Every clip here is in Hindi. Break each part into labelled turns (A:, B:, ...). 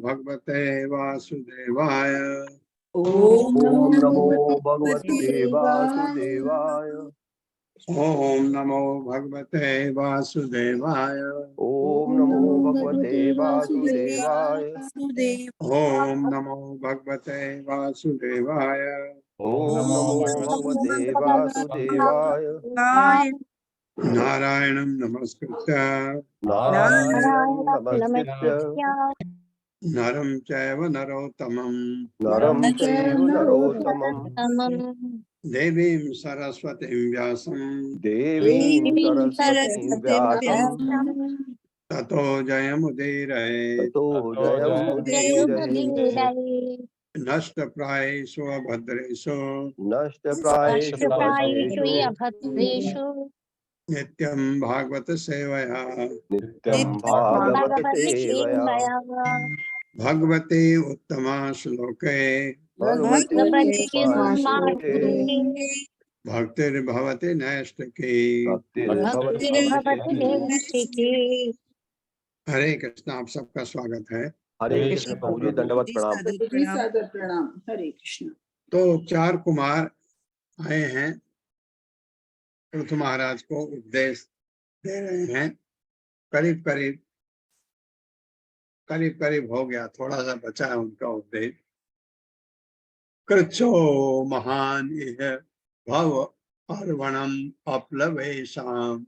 A: भगवते वासुदेवाय।
B: ओम
C: ओम नमो
B: भगवते
C: भगवते वासुदेवाय।
A: ओम नमो भगवते वासुदेवाय।
C: ओम नमो भगवते वासुदेवाय।
A: ओम नमो भगवते वासुदेवाय।
C: ओम नमो भगवते वासुदेवाय।
A: नारायणं नमस्कृत्य
C: नारायणं नमस्कृत्य
A: नरं चैव नरोत्तमं
C: नरं चैव नरोत्तमं
A: देवीं सरस्वतीं व्यासं
C: देवीं सरस्वतीं व्यासं
A: ततो जयमुदीरये।
C: ततो जयमुदीरये।
A: नष्टप्रायेषु अभद्रेषु
C: नष्टप्रायेषु भद्रेषु
A: नित्यं भागवत सेवया
C: नित्यं भागवत सेवया
A: भगवते उत्तमा श्लोके
C: भगवते श्लोके
A: भक्तिर्भवति नैष्ठिकी।
C: भक्तिर्भवति नैष्ठिकी।
A: हरे कृष्ण। आप सबका स्वागत है।
C: हरे कृष्ण प्रभु जी, दंडवत प्रणाम।
B: सादर प्रणाम। हरे कृष्ण।
A: तो 4 कुमार आए हैं, पृथु महाराज को उपदेश दे रहे हैं। करीब करीब हो गया, थोड़ा सा बचा है उनका उपदेश। कृच्छो महान इह भव अर्वणम अपलवेशाम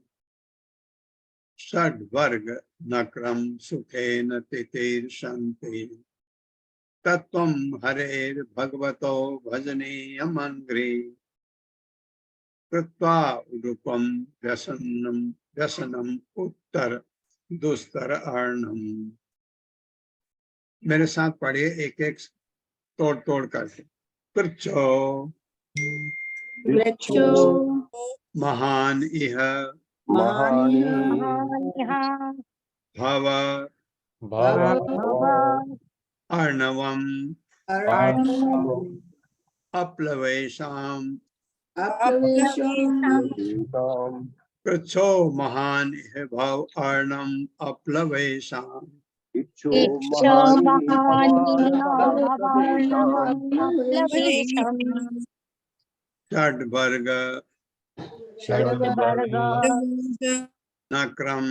A: षड्वर्ग नक्रम सुखेन तितीर्षन्ति तत्त्वं हरेर् भगवतो भजनीयमङ्घ्रि कृत्वा उडुपं व्यसनम उत्तर दुस्तर अर्णम। मेरे साथ पढ़िए एक एक तोड़ करके। कृच्छो महान इह भव अर्णवम अपलवेशाम कृच्छो महान इह भव अर्णम अपलवेशाम षड्वर्ग नक्रम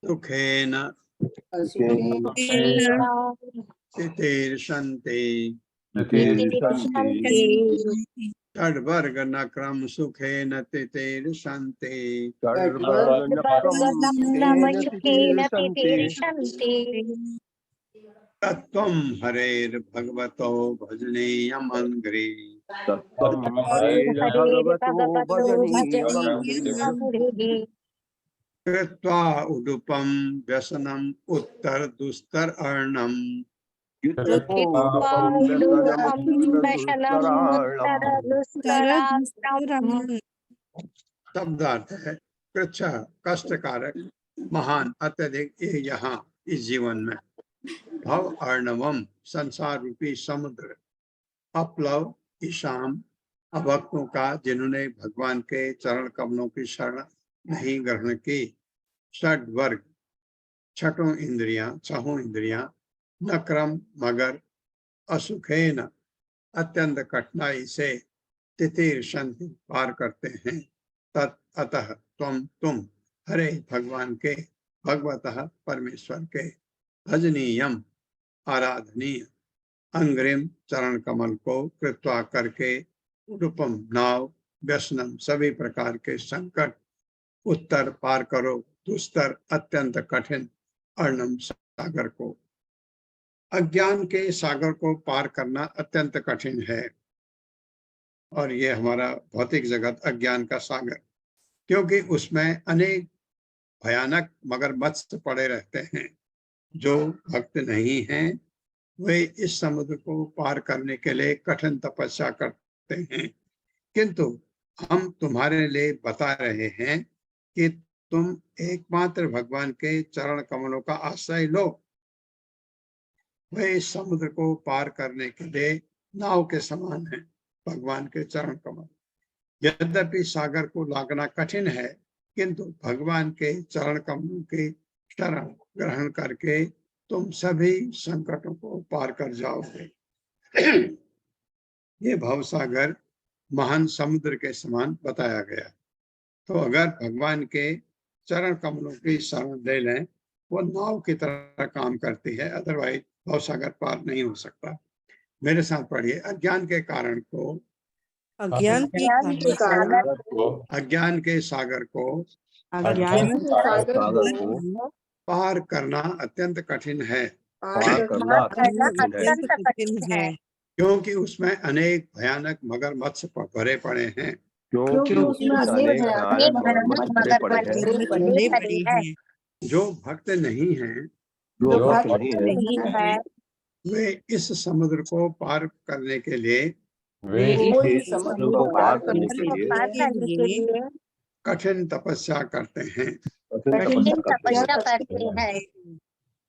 A: सुखेन तितीर्षन्ति षड्वर्ग नक्रम सुखेन तितीर्षन्ति तत्त्वं हरेर् भगवतो भजनीयमङ्घ्रि कृत्वा उडुपं व्यसनम उत्तर दुस्तर अर्णम शब्दार्थ है कृच्छ कष्टकारक, महान अत्यधिक, ये यहाँ इस जीवन में, भव अर्णवम संसार रूपी समुद्र, अपलव ईशाम अभक्तों का जिन्होंने भगवान के चरण कमलों की शरण नहीं ग्रहण की, षड्वर्ग छठों इंद्रियां, नक्रम मगर, असुखेन अत्यंत कठिनाई से, तितीर्षन्ति पार करते हैं, तत् अतः तुम हरे भगवान के, भगवतः परमेश्वर के, भजनीयम आराधनीय, अंग्रिम चरण कमल को, कृत्वा करके, उडुपम नाव, व्यसनम सभी प्रकार के संकट, उत्तर पार करो, दुस्तर अत्यंत कठिन, अर्णम सागर को, अज्ञान के सागर को पार करना अत्यंत कठिन है। और ये हमारा भौतिक जगत अज्ञान का सागर, क्योंकि उसमें अनेक भयानक मगरमच्छ पड़े रहते हैं। जो भक्त नहीं हैं वे इस समुद्र को पार करने के लिए कठिन तपस्या करते हैं, किंतु हम तुम्हारे लिए बता रहे हैं कि तुम एकमात्र भगवान के चरण कमलों का आश्रय लो। वे इस समुद्र को पार करने के लिए नाव के समान है, भगवान के चरण कमल। यद्यपि सागर को लागना कठिन है, किंतु भगवान के चरण कमलों के शरण ग्रहण करके तुम सभी संकटों को पार कर जाओगे। ये भवसागर महान समुद्र के समान बताया गया। तो अगर भगवान के चरण कमलों की शरण ले लें, वो नाव की तरह काम करती है, अदरवाइज भवसागर पार नहीं हो सकता। मेरे साथ पढ़िए। अज्ञान के कारण को,
D: अज्ञान के कारण
A: अज्ञान के सागर को
D: अज्ञान
B: के सागर
C: सागर
B: को
C: को
A: पार करना अत्यंत कठिन है,
C: पार करना अत्यंत कठिन है,
D: अत्यंत कठिन है,
A: क्योंकि उसमें अनेक भयानक मगरमच्छ भरे पड़े हैं।
C: क्योंकि
B: उसमें
C: उसमें
B: अनेक
C: अनेक
B: भयानक
C: भयानक मगरमच्छ भरे पड़े हैं।
D: भरे पड़े हैं।
A: जो भक्त नहीं हैं,
C: जो
B: जो
C: भक्त
B: भक्त
C: नहीं है,
D: नहीं है
A: वे इस समुद्र को पार करने के लिए
D: वे
B: वो
C: इस
B: इस समुद्र
C: समुद्र
B: को
C: को
B: पार
C: पार
B: करने
C: करने
B: के
C: के लिए
B: लिए
A: कठिन तपस्या करते हैं।
C: कठिन तपस्या करते हैं।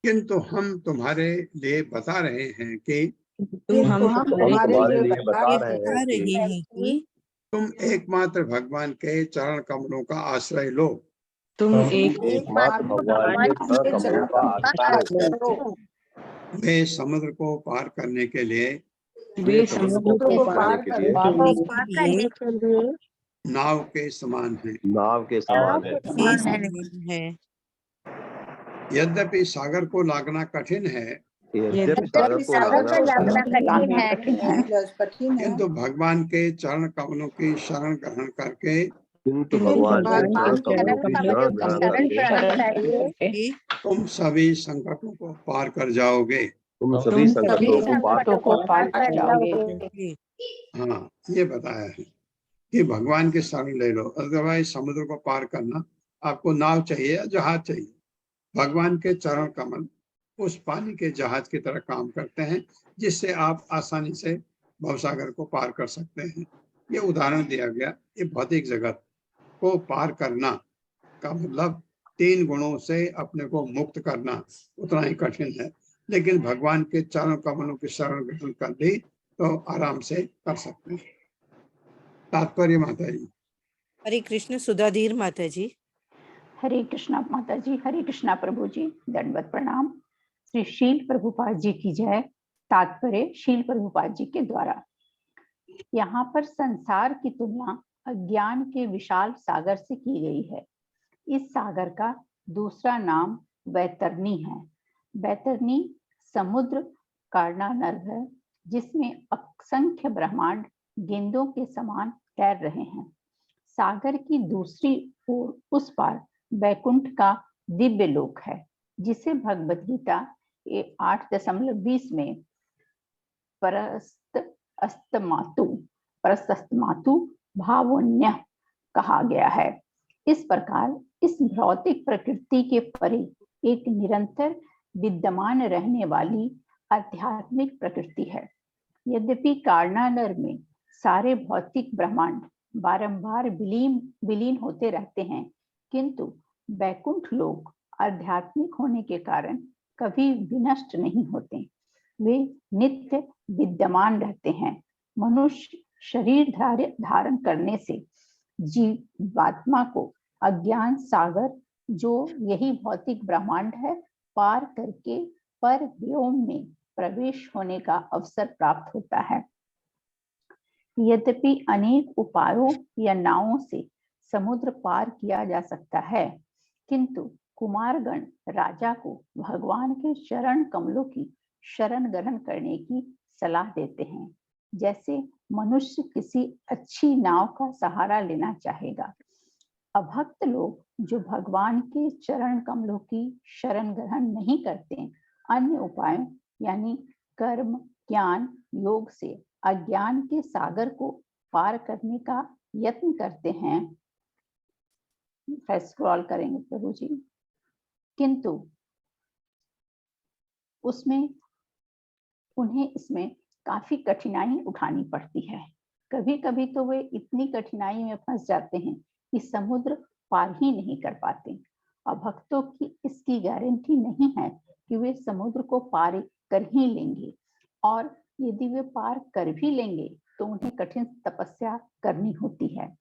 A: किंतु हम तुम्हारे लिए बता रहे हैं कि
D: तुम हम
B: हम
C: हम तुम्हारे लिए
B: बता
C: बता
B: रहे
C: रहे हैं कि
D: हैं कि
A: तुम एकमात्र भगवान के चरण कमलों का आश्रय लो।
D: तुम
C: एकमात्र भगवान के चरण कमलों का आश्रय लो।
A: वे समुद्र को पार करने के लिए
C: वे समुद्र को पार करने के लिए
D: के लिए
A: नाव के समान हैं।
C: नाव के समान है।
D: है।
A: यद्यपि सागर को लागना कठिन है,
C: यद्यपि सागर को लागना
B: कठिन है
A: किंतु भगवान के चरण कमलों की शरण ग्रहण करके
C: किंतु भगवान के चरण कमलों की शरण ग्रहण करके
A: तुम सभी संकटों को पार कर जाओगे।
C: तुम सभी संकटों को पार कर जाओगे।
A: हाँ, ये बताया है कि भगवान के शरण ले लो, अदरवाइज समुद्र को पार करना आपको नाव चाहिए या जहाज चाहिए। भगवान के चरण कमल उस पानी के जहाज की तरह काम करते हैं, जिससे आप आसानी से भवसागर को पार कर सकते हैं। ये उदाहरण दिया गया। ये भौतिक जगत को पार करना का मतलब 3 गुणों से अपने को मुक्त करना उतना ही कठिन है, लेकिन भगवान के चरण कमलों की शरण ग्रहण कर ली तो आराम से कर सकते हैं। तात्पर्य माता जी।
D: हरे कृष्ण सुधाधीर माता जी।
E: हरे कृष्णा माता जी, हरे कृष्णा प्रभु जी, दंडवत प्रणाम। श्री शील प्रभुपाद जी की जय। तात्पर्य शील प्रभुपाद जी के द्वारा। यहाँ पर संसार की तुलना अज्ञान के विशाल सागर से की गई है। इस सागर का दूसरा नाम वैतरणी है। वैतरणी समुद्र कारणानर्भ है, जिसमें असंख्य ब्रह्मांड गेंदों के समान तैर रहे हैं। सागर की दूसरी ओर उस पार वैकुंठ का दिव्य लोक है, जिसे भगवत गीता 8.20 में परस्तमातु भावोन्य कहा गया है। इस प्रकार इस भौतिक प्रकृति के परे एक निरंतर विद्यमान रहने वाली आध्यात्मिक प्रकृति है। यद्यपि कारणानर में सारे भौतिक ब्रह्मांड बारंबार विलीन होते रहते हैं, किंतु वैकुंठ लोक आध्यात्मिक होने के कारण कभी विनष्ट नहीं होते। वे नित्य विद्यमान रहते हैं। मनुष्य शरीर धारण करने से जीवात्मा को अज्ञान सागर, जो यही भौतिक ब्रह्मांड है, पार करके पर व्योम में प्रवेश होने का अवसर प्राप्त होता है। यद्यपि अनेक उपायों या नावों से समुद्र पार किया जा सकता है, किंतु कुमारगण राजा को भगवान के चरण कमलों की शरण ग्रहण करने की सलाह देते हैं। जैसे मनुष्य किसी अच्छी नाव का सहारा लेना चाहेगा। अभक्त लोग जो भगवान के चरण कमलों की शरण ग्रहण नहीं करते, अन्य उपायों यानी कर्म, ज्ञान, योग से अज्ञान के सागर को पार करने का यत्न करते हैं। स्क्रॉल करेंगे प्रभु जी। किंतु उन्हें इसमें काफी कठिनाई उठानी पड़ती है। कभी कभी तो वे इतनी कठिनाई में फंस जाते हैं कि समुद्र पार ही नहीं कर पाते। अभक्तों की इसकी गारंटी नहीं है कि वे समुद्र को पार कर ही लेंगे, और यदि वे पार कर भी लेंगे तो उन्हें कठिन तपस्या करनी होती है।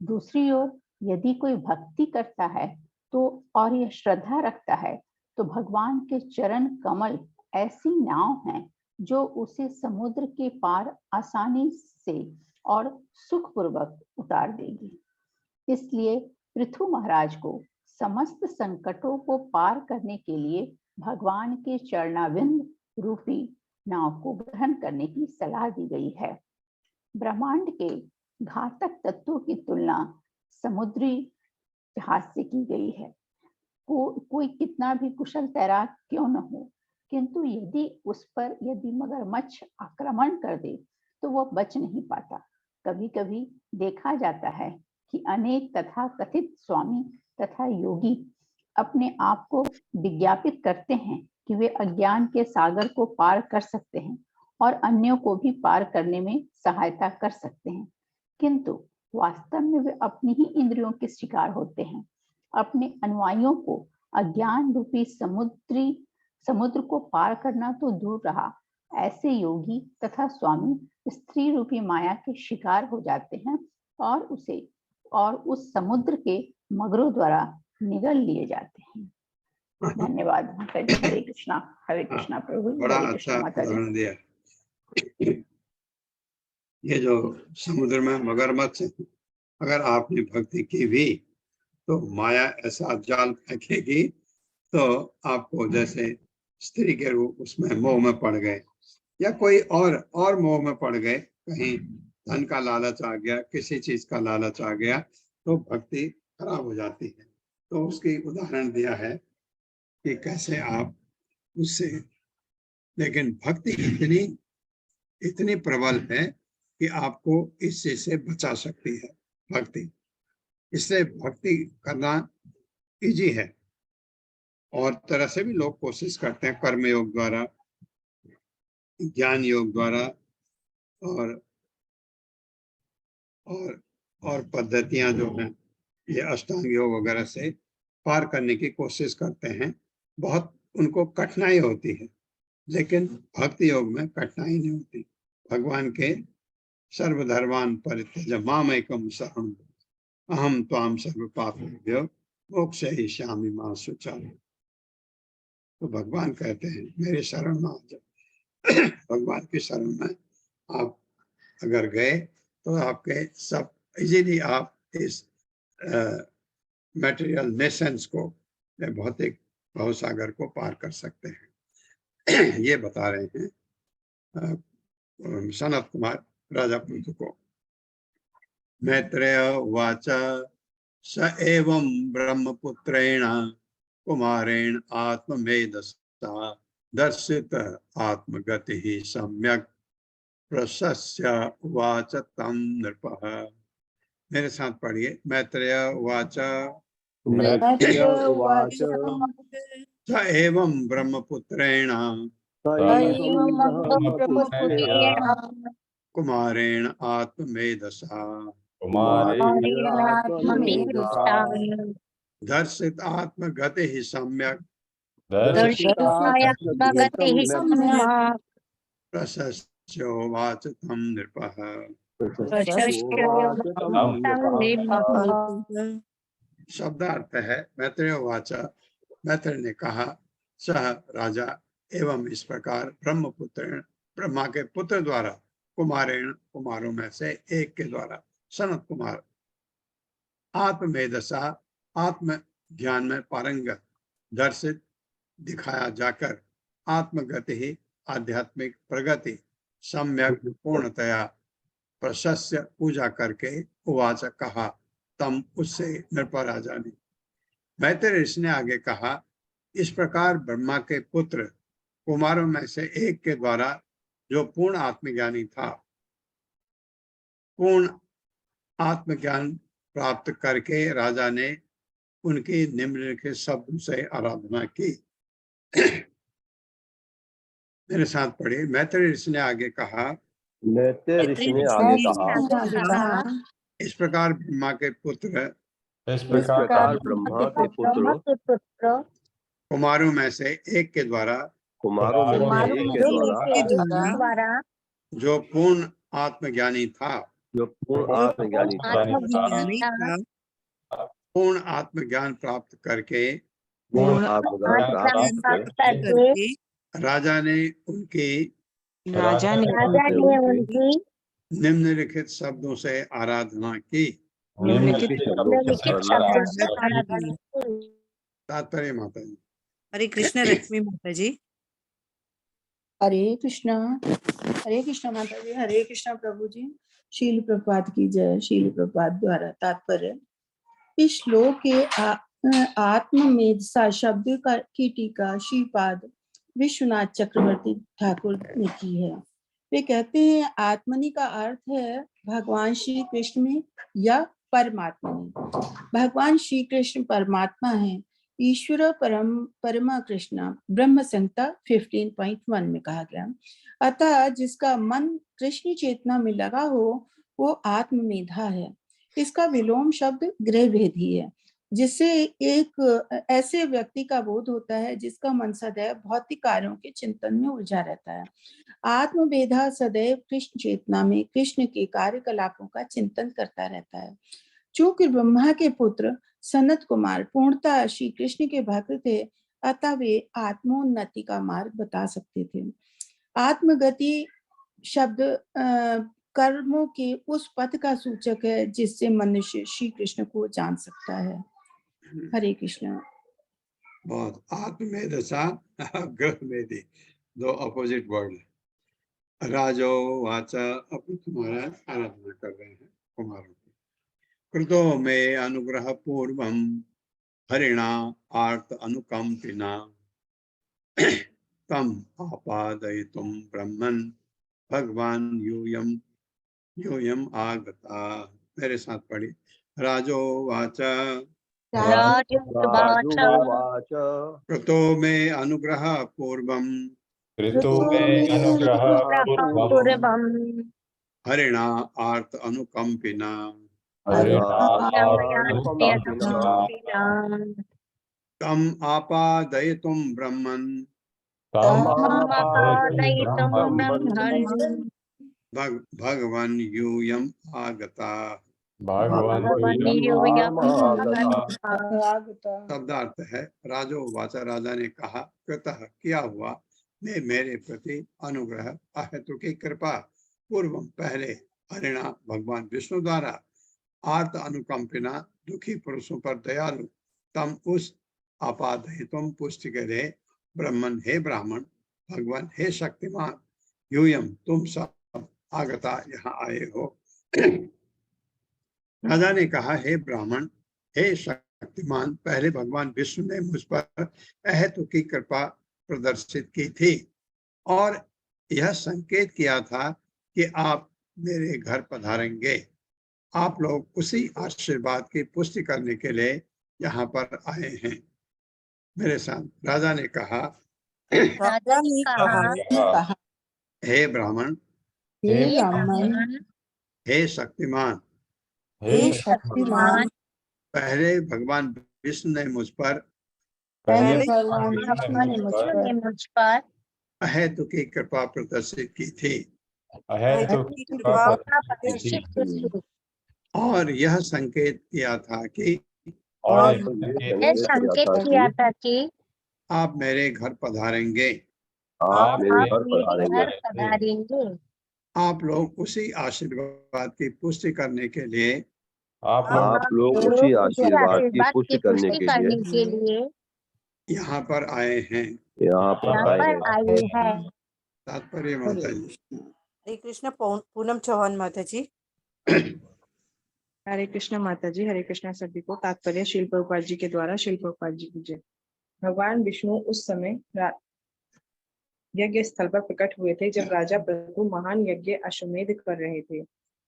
E: दूसरी ओर यदि कोई भक्ति करता है तो और यह श्रद्धा रखता है तो भगवान के चरण कमल ऐसी नाव हैं जो उसे समुद्र के पार आसानी से और सुखपूर्वक उतार देगी। इसलिए पृथु महाराज को समस्त संकटों को पार करने के लिए भगवान के चरणाविंद रूपी नाव को ग्रहण करने की सलाह दी गई है। ब्रह्मांड के घातक तत्वों की तुलना समुद्री जहाज से की गई है। कोई कितना भी कुशल तैराक क्यों न हो, किंतु यदि मगरमच्छ आक्रमण कर दे तो वह बच नहीं पाता। कभी कभी देखा जाता है कि अनेक तथा कथित स्वामी तथा योगी अपने आप को विज्ञापित करते हैं कि वे अज्ञान के सागर को पार कर सकते हैं और अन्यों को भी पार करने में सहायता कर सकते हैं, किंतु वास्तव में वे अपनी ही इंद्रियों के शिकार होते हैं। अपने अनुयायियों को अज्ञान रूपी समुद्र को पार करना तो दूर रहा, ऐसे योगी तथा स्वामी स्त्री रूपी माया के शिकार हो जाते हैं और उस समुद्र के मगरों द्वारा निगल लिए जाते हैं। धन्यवाद माता जी। हरे कृष्णा प्रभु।
A: बड़ा
E: हरे
A: अच्छा
E: कृष्णा माता जी।
A: उदाहरण दिया। ये जो समुद्र में मगरमच्छ है, अगर आपने भक्ति की भी तो माया ऐसा जाल फेंकेगी तो आपको जैसे स्त्री के रूप उसमें मोह में पड़ गए या कोई और मोह में पड़ गए, कहीं धन का लालच आ गया, किसी चीज का लालच आ गया तो भक्ति खराब हो जाती है। तो उसकी उदाहरण दिया है कि कैसे आप उससे, लेकिन भक्ति इतनी प्रबल है कि आपको इस चीज से बचा सकती है भक्ति। इसलिए भक्ति करना इजी है। और तरह से भी लोग कोशिश करते हैं, कर्म योग द्वारा, ज्ञान योग द्वारा और पद्धतियां जो हैं ये अष्टांग योग वगैरह से पार करने की कोशिश करते हैं। बहुत उनको कठिनाई होती है, लेकिन भक्ति योग में कठिनाई नहीं होती। भगवान के सर्वधर्मान् परित्यज्य मामेकं शरणं अहम त्वां सर्व पापेभ्यो मोक्षयिष्यामि मा शुचः। तो भगवान कहते हैं मेरे शरण में आ जाओ। भगवान की शरण में आप अगर गए तो आपके सब इजीली आप इस मटेरियल नेशंस को, भौतिक भवसागर को पार कर सकते हैं। ये बता रहे हैं सनत कुमार राजा पृथु को। मैत्रेय उवाच स एवं ब्रह्मपुत्रेण कुमारेण आत्ममेधसा दर्शित आत्मगतिः सम्यक् प्रशस्य उवाच तं नृपः। मेरे साथ पढ़िए। मैत्रेय उवाच
C: मैत्रेय उवाच
A: स एवं ब्रह्मपुत्रेण कुमारेण आत्ममेधसा दर्शित आत्मगतिः सम्यक् प्रशस्योवाच तं नृपः। शब्दार्थ है मैत्रेय उवाच, मैत्रेय ने कहा, सह राजा एवं इस प्रकार ब्रह्मपुत्र ब्रह्मा के पुत्र द्वारा कुमारेण कुमारों में से एक के द्वारा सनत कुमार आत्मवेदसा आत्म ज्ञान में पारंगत दर्शित दिखाया जाकर आत्मगति ही आध्यात्मिक प्रगति सम्यक पूर्णतया प्रशस्य पूजा करके उवाच कहा तम उससे नृप राजा ने। मैत्रेय ऋषि ने आगे कहा, इस प्रकार ब्रह्मा के पुत्र कुमारों में से एक के द्वारा जो पूर्ण आत्मज्ञानी था, पूर्ण आत्मज्ञान प्राप्त करके राजा ने उनकी निम्नलिखित शब्द से आराधना की। मेरे साथ पढ़िए। मैत्रेय ऋषि ने आगे कहा,
C: मैत्रेय ऋषि ने आगे कहा,
A: इस प्रकार ब्रह्मा के पुत्र कुमारों में से एक के द्वारा जो पूर्ण आत्मज्ञानी था, पूर्ण आत्मज्ञान प्राप्त करके
C: पूर्ण आत्मज्ञान प्राप्त
D: करके
A: राजा ने उनकी
D: राजा ने उनकी
A: निम्नलिखित शब्दों से आराधना की।
C: निम्नलिखित शब्दों की सरला
A: तात्पर्य माता जी।
D: हरे कृष्ण रश्मि माता जी।
B: हरे कृष्णा माता जी। हरे कृष्णा प्रभु जी। शील प्रभुपाद की जय। शील प्रभुपाद द्वारा तात्पर्य। इस श्लोक के आत्ममेधसा शब्द की टीका श्रीपाद विश्वनाथ चक्रवर्ती ठाकुर ने की है। वे कहते हैं आत्मनि का अर्थ है भगवान श्री कृष्ण में या परमात्मा में। भगवान श्री कृष्ण परमात्मा है। ईश्वर परमा कृष्ण ब्रह्म संहिता 15.1 में कहा गया। अतः जिसका मन कृष्ण चेतना में लगा हो वो आत्ममेधा है। इसका विलोम शब्द गृह भेदी है, जिससे एक ऐसे व्यक्ति का बोध होता है जिसका मन सदैव भौतिक कार्यों के चिंतन में उलझा रहता है। आत्मवेधा सदैव कृष्ण चेतना में कृष्ण के कार्यकलापों का चिंतन करता रहता है। चूंकि ब्रह्मा के पुत्र सनत कुमार पूर्णतः श्री कृष्ण के भक्त थे, अतः वे आत्मोन्नति का मार्ग बता सकते थे। आत्मगति शब्द कर्मों के उस पथ का सूचक है जिससे मनुष्य श्री कृष्ण को जान सकता है। हरे कृष्ण।
A: बहुत आत्ममेधसा ग्रह मेधि, दो अपोजिट वर्ड। राजो वाचा, अपने तुम्हारा आराधना कर रहे हैं कुमारों की। कृतो में अनुग्रह पूर्वम हरिणा आर्त अनुकंपिना तम आपादयितुम ब्रह्मन् भगवान यूयम आगता। मेरे साथ पढ़ी। राजो वाचा
C: राजोवाच
A: कृतो में अनुग्रह पूर्वम हरिणा आर्त अनुकंपिना तम आपादयितुम ब्रह्मन् भगवान यूयम आगता। शब्दार्थ है राजो वाचा, राजा ने कहा, कृतः किया हुआ, मैं मेरे प्रति अनुग्रह अहेतु की कृपा पूर्वम पहले हरिणा भगवान विष्णु द्वारा आर्त अनुकंपिना दुखी पुरुषों पर दयालु तम उस आपादयितुम पुष्टि के लिए ब्रह्मन हे ब्राह्मण भगवान हे शक्तिमान यूयम तुम सब आगता यहाँ आए हो। राजा ने कहा, हे ब्राह्मण हे शक्तिमान, पहले भगवान विष्णु ने मुझ पर अहेतु की कृपा प्रदर्शित की थी और यह संकेत किया था कि आप मेरे घर पधारेंगे। आप लोग उसी आशीर्वाद की पुष्टि करने के लिए यहाँ पर आए हैं। मेरे साथ राजा ने कहा, हे ब्राह्मण हे शक्तिमान पहले भगवान विष्णु ने मुझ पर अहेतु की कृपा प्रदर्शित की थी और यह संकेत किया था कि आप मेरे घर पधारेंगे।
C: आप मेरे घर पधारेंगे।
A: आप लोग उसी आशीर्वाद की पुष्टि करने के लिए
C: आप लोग उसी आशीर्वाद की पुष्टि करने के लिए
A: यहाँ पर आए हैं।
C: यहाँ पर आए हैं।
A: तात्पर्य माता जी।
D: हरे कृष्ण पूनम चौहान माता जी।
F: हरे कृष्ण माता जी। हरे कृष्ण सभी को। तात्पर्य शील प्रभुपाद जी के द्वारा। शील प्रभुपाद जी की जय। भगवान विष्णु उस समय यज्ञ स्थल पर प्रकट हुए थे जब राजा प्रभु महान यज्ञ अश्वमेध कर रहे थे,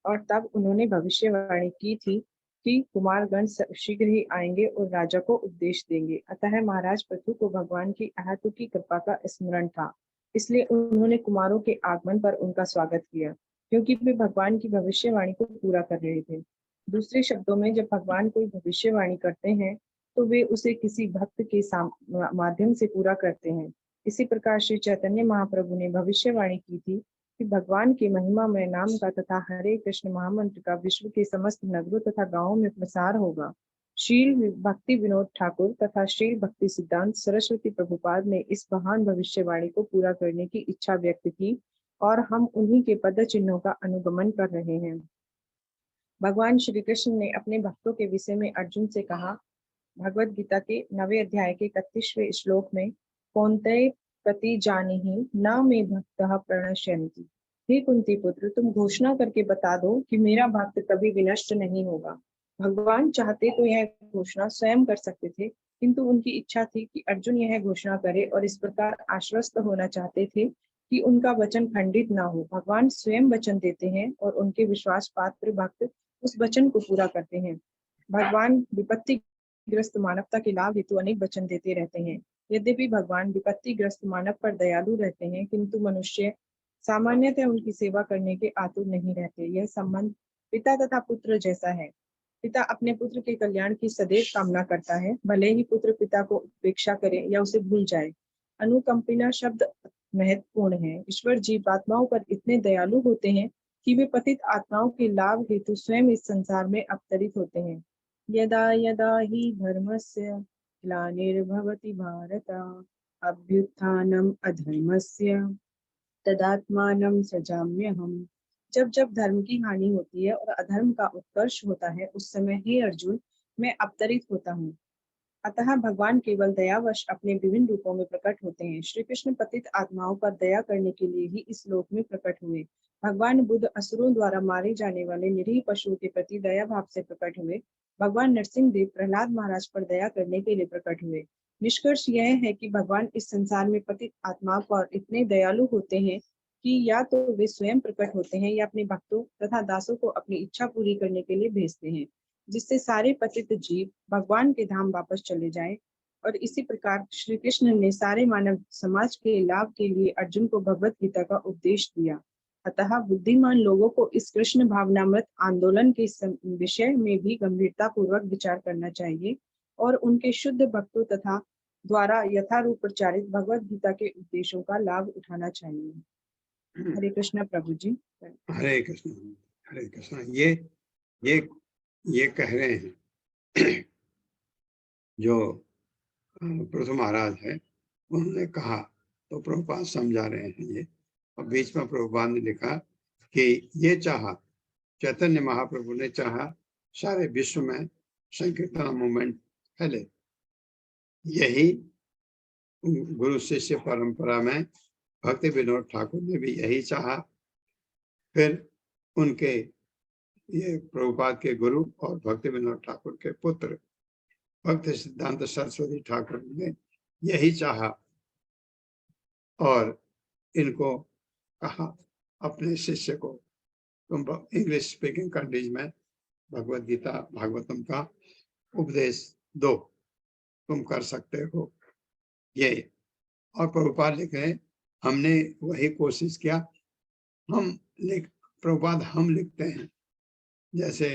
F: और तब उन्होंने भविष्यवाणी की थी कि कुमारगण शीघ्र ही आएंगे और राजा को उपदेश देंगे। अतः महाराज पृथु को भगवान की अहेतु की कृपा का स्मरण था, इसलिए उन्होंने कुमारों के आगमन पर उनका स्वागत किया, क्योंकि वे भगवान की भविष्यवाणी को पूरा कर रहे थे। दूसरे शब्दों में, जब भगवान कोई भविष्यवाणी करते हैं तो वे उसे किसी भक्त के माध्यम से पूरा करते हैं। इसी प्रकार श्री चैतन्य महाप्रभु ने भविष्यवाणी की थी कि भगवान के महिमामय नाम का तथा हरे कृष्ण महामंत्र का विश्व के समस्त नगरों तथा गांवों में प्रसार होगा। श्रील भक्ति विनोद ठाकुर तथा श्रील भक्ति सिद्धांत सरस्वती प्रभुपाद ने इस महान भविष्यवाणी को पूरा करने की इच्छा व्यक्त की और हम उन्हीं के पद चिन्हों का अनुगमन कर रहे हैं। भगवान श्री कृष्ण ने अपने भक्तों के विषय में अर्जुन से कहा। भगवत गीता के 9वें अध्याय के 31वें श्लोक में कौन्तेय प्रति जानीहि न मे भक्तः प्रणश्यन्ति। हे कुंती पुत्र, तुम घोषणा करके बता दो कि मेरा भक्त कभी विनष्ट नहीं होगा। भगवान चाहते तो यह घोषणा स्वयं कर सकते थे, किंतु उनकी इच्छा थी कि अर्जुन यह घोषणा करे और इस प्रकार आश्वस्त होना चाहते थे कि उनका वचन खंडित ना हो। भगवान स्वयं वचन देते हैं और उनके विश्वास पात्र भक्त उस वचन को पूरा करते हैं। भगवान विपत्तिग्रस्त मानवता के लाभ हेतु अनेक वचन देते रहते हैं। यद्यपि भगवान विपत्तिग्रस्त मानव पर दयालु रहते हैं, किंतु मनुष्य सामान्यतः उनकी सेवा करने के आतुर नहीं रहते। यह संबंध पिता तथा पुत्र जैसा है। पिता अपने पुत्र के कल्याण की सदैव कामना करता है, भले ही पुत्र पिता को उपेक्षा करे या उसे भूल जाए। अनुकंपिना शब्द महत्वपूर्ण है। ईश्वर जीवात्माओं पर इतने दयालु होते हैं कि वे पतित आत्माओं के लाभ हेतु स्वयं इस संसार में अवतरित होते हैं। यदा यदा ही धर्मस्य ग्लानिर्भवति भारत अभ्युत्थानम अधर्मस्य तदात्मानं सृजाम्यहम्। जब जब धर्म की हानि होती है और अधर्म का उत्कर्ष होता है, उस समय हे अर्जुन मैं अवतरित होता हूँ। अतः भगवान केवल दयावश अपने विभिन्न रूपों में प्रकट होते हैं। श्री कृष्ण पतित आत्माओं पर दया करने के लिए ही इस लोक में प्रकट हुए। भगवान बुद्ध असुरों द्वारा मारे जाने वाले निरीह पशुओं के प्रति दया भाव से प्रकट हुए। भगवान नरसिंह देव प्रहलाद महाराज पर दया करने के लिए प्रकट हुए। निष्कर्ष यह है कि भगवान इस संसार में पतित आत्माओं पर इतने दयालु होते हैं कि या तो वे स्वयं प्रकट होते हैं या अपने भक्तों तथा दासों को अपनी इच्छा पूरी करने के लिए भेजते हैं, जिससे सारे पतित जीव भगवान के धाम वापस चले जाएं। और इसी प्रकार श्री कृष्ण ने सारे मानव समाज के लाभ के लिए अर्जुन को भगवत गीता का उपदेश दिया। अतः बुद्धिमान लोगों को इस कृष्ण भावनामृत आंदोलन के विषय में भी गंभीरता पूर्वक विचार करना चाहिए और उनके शुद्ध भक्तों तथा द्वारा यथारूप प्रचारित भगवत गीता के उपदेशों का लाभ उठाना चाहिए। हरे कृष्णा प्रभु जी।
A: हरे कृष्ण हरे कृष्ण। ये कह रहे हैं जो पृथु महाराज है, उन्होंने कहा तो प्रभुपाद समझा रहे हैं ये। और बीच में प्रभुपाद ने लिखा कि ये चाहा, चैतन्य महाप्रभु ने चाहा सारे विश्व में संकीर्तन मूवमेंट फैले। यही गुरु शिष्य परंपरा में भक्ति विनोद ठाकुर ने भी यही चाहा। फिर उनके ये प्रभुपाद के गुरु और भक्ति विनोद ठाकुर के पुत्र भक्ति सिद्धांत सरस्वती ठाकुर ने यही चाहा और इनको कहा अपने शिष्य को, तुम इंग्लिश स्पीकिंग कंट्रीज में भगवत गीता भागवतम का उपदेश दो, तुम कर सकते हो ये। और प्रभुपाद लिख रहे हमने वही कोशिश किया। प्रभुपाद हम लिखते हैं, जैसे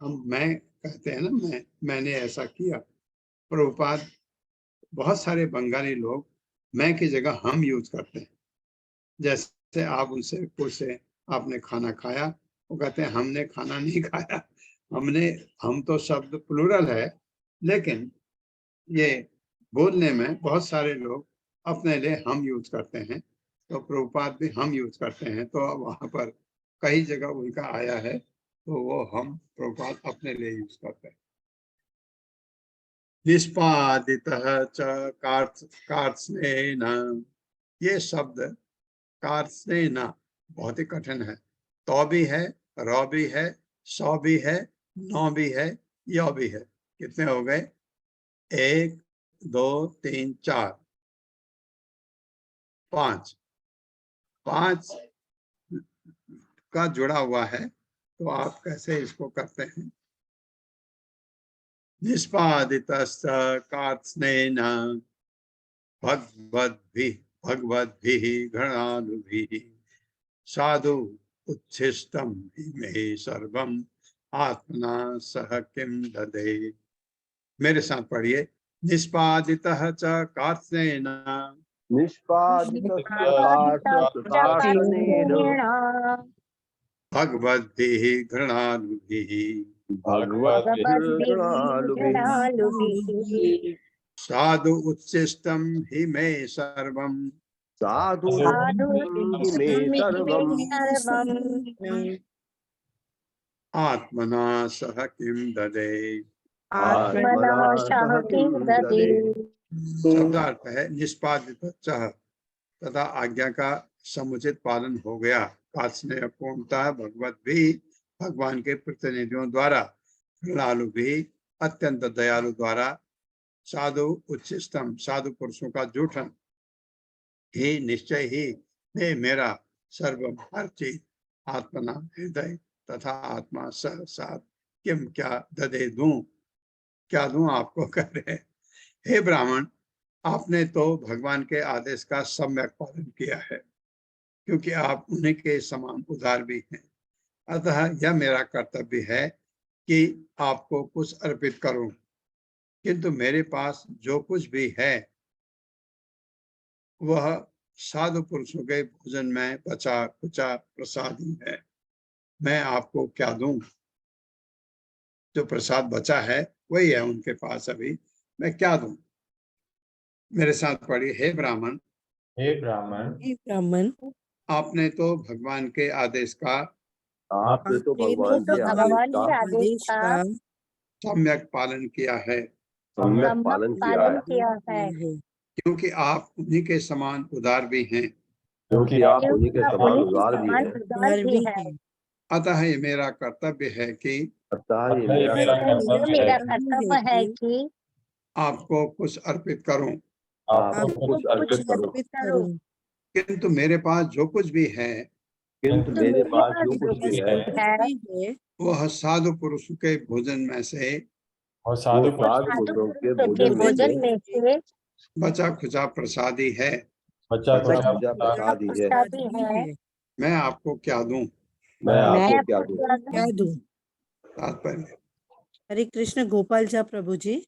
A: मैं कहते हैं ना, मैंने ऐसा किया। प्रभुपाद बहुत सारे बंगाली लोग मैं की जगह हम यूज करते हैं। जैसे आप उनसे पूछे आपने खाना खाया, वो कहते हैं हमने खाना नहीं खाया। हम तो शब्द प्लूरल है, लेकिन ये बोलने में बहुत सारे लोग अपने लिए हम यूज करते हैं, तो प्रभुपाद भी हम यूज करते हैं। तो वहां पर कई जगह उनका आया है, तो वो हम प्रभुपाद अपने लिए यूज करते हैं। निष्पादितः च कार्त्स्नेन, ये शब्द कार्त्स्नेन बहुत ही कठिन है। तो भी है, र भी है, सौ भी है, नौ भी है, य भी है। कितने हो गए? 1 2 3 4 5 5 का जुड़ा हुआ है, तो आप कैसे इसको करते हैं? निष्पादितश्च कार्त्स्नेन भगवद्भिः गणानुभिः साधु उच्छिष्टं मे सर्वं आत्मना सह किं ददे। मेरे साथ पढ़िए। निष्पादितः च कार्त्स्नेन
C: निष्पादितः कार्त्स्नेन
A: भगवद्भिः घृणालुभिः
C: भगवद्भिर्गृणालुभिः
A: साधु उच्छिष्टं हि मे सर्वं
C: साधु मे सर्वम्
A: आत्मना सह किं ददे।
C: आत्मना सह किं ददे।
A: शब्दार्थ है निष्पादित तथा आज्ञा का समुचित पालन हो गया। कात्स्नेय पूर्णता भगवत भी भगवान के प्रतिनिधियों द्वारा, घृणालु भी अत्यंत दयालु द्वारा, साधु उच्छिष्टम साधु पुरुषों का जूठन ही निश्चय ही मैं मेरा सर्वम हर चीज आत्मना हृदय तथा आत्मा सह साथ किम क्या ददे दूं, क्या दूं आपको कह रहे हैं। हे ब्राह्मण, आपने तो भगवान के आदेश का सम्यक पालन किया है, क्योंकि आप उन्हीं के समान उदार भी हैं। अतः यह मेरा कर्तव्य है कि आपको कुछ अर्पित करूं, किंतु मेरे पास जो कुछ भी है वह साधु पुरुषों के भोजन में बचा कुचा प्रसादी है। मैं आपको क्या दूं? जो प्रसाद बचा है वही है उनके पास, अभी मैं क्या दूं? मेरे साथ पढ़िए। हे ब्राह्मण,
G: हे ब्राह्मण,
D: हे ब्राह्मण,
A: आपने तो भगवान के आदेश का
C: आपने तो
D: आपने
C: भगवान के
D: आदेश का
A: सम्यक पालन किया है,
C: सम्यक पालन किया है,
A: क्योंकि आप उन्हीं के समान उदार भी हैं।
C: क्योंकि आप उन्हीं के समान उदार भी हैं।
A: अतः ये मेरा कर्तव्य है कि
C: अतः ये मेरा कर्तव्य है कि
A: आपको कुछ अर्पित करूं,
C: आपको कुछ अर्पित करूं।
A: किंतु मेरे पास जो कुछ भी है
C: किंतु मेरे पास जो कुछ भी है
A: वह साधु पुरुषों के भोजन में से,
G: और साधु
C: पुरुषों के भोजन में से
A: बचा खुचा प्रसादी है।
G: बच्चा
C: प्रसादी है।
A: मैं आपको क्या दूं?
C: मैं आपको क्या दूं?
D: क्या दूं?
A: तात्पर्य।
D: हरे कृष्ण गोपाल झा प्रभु जी।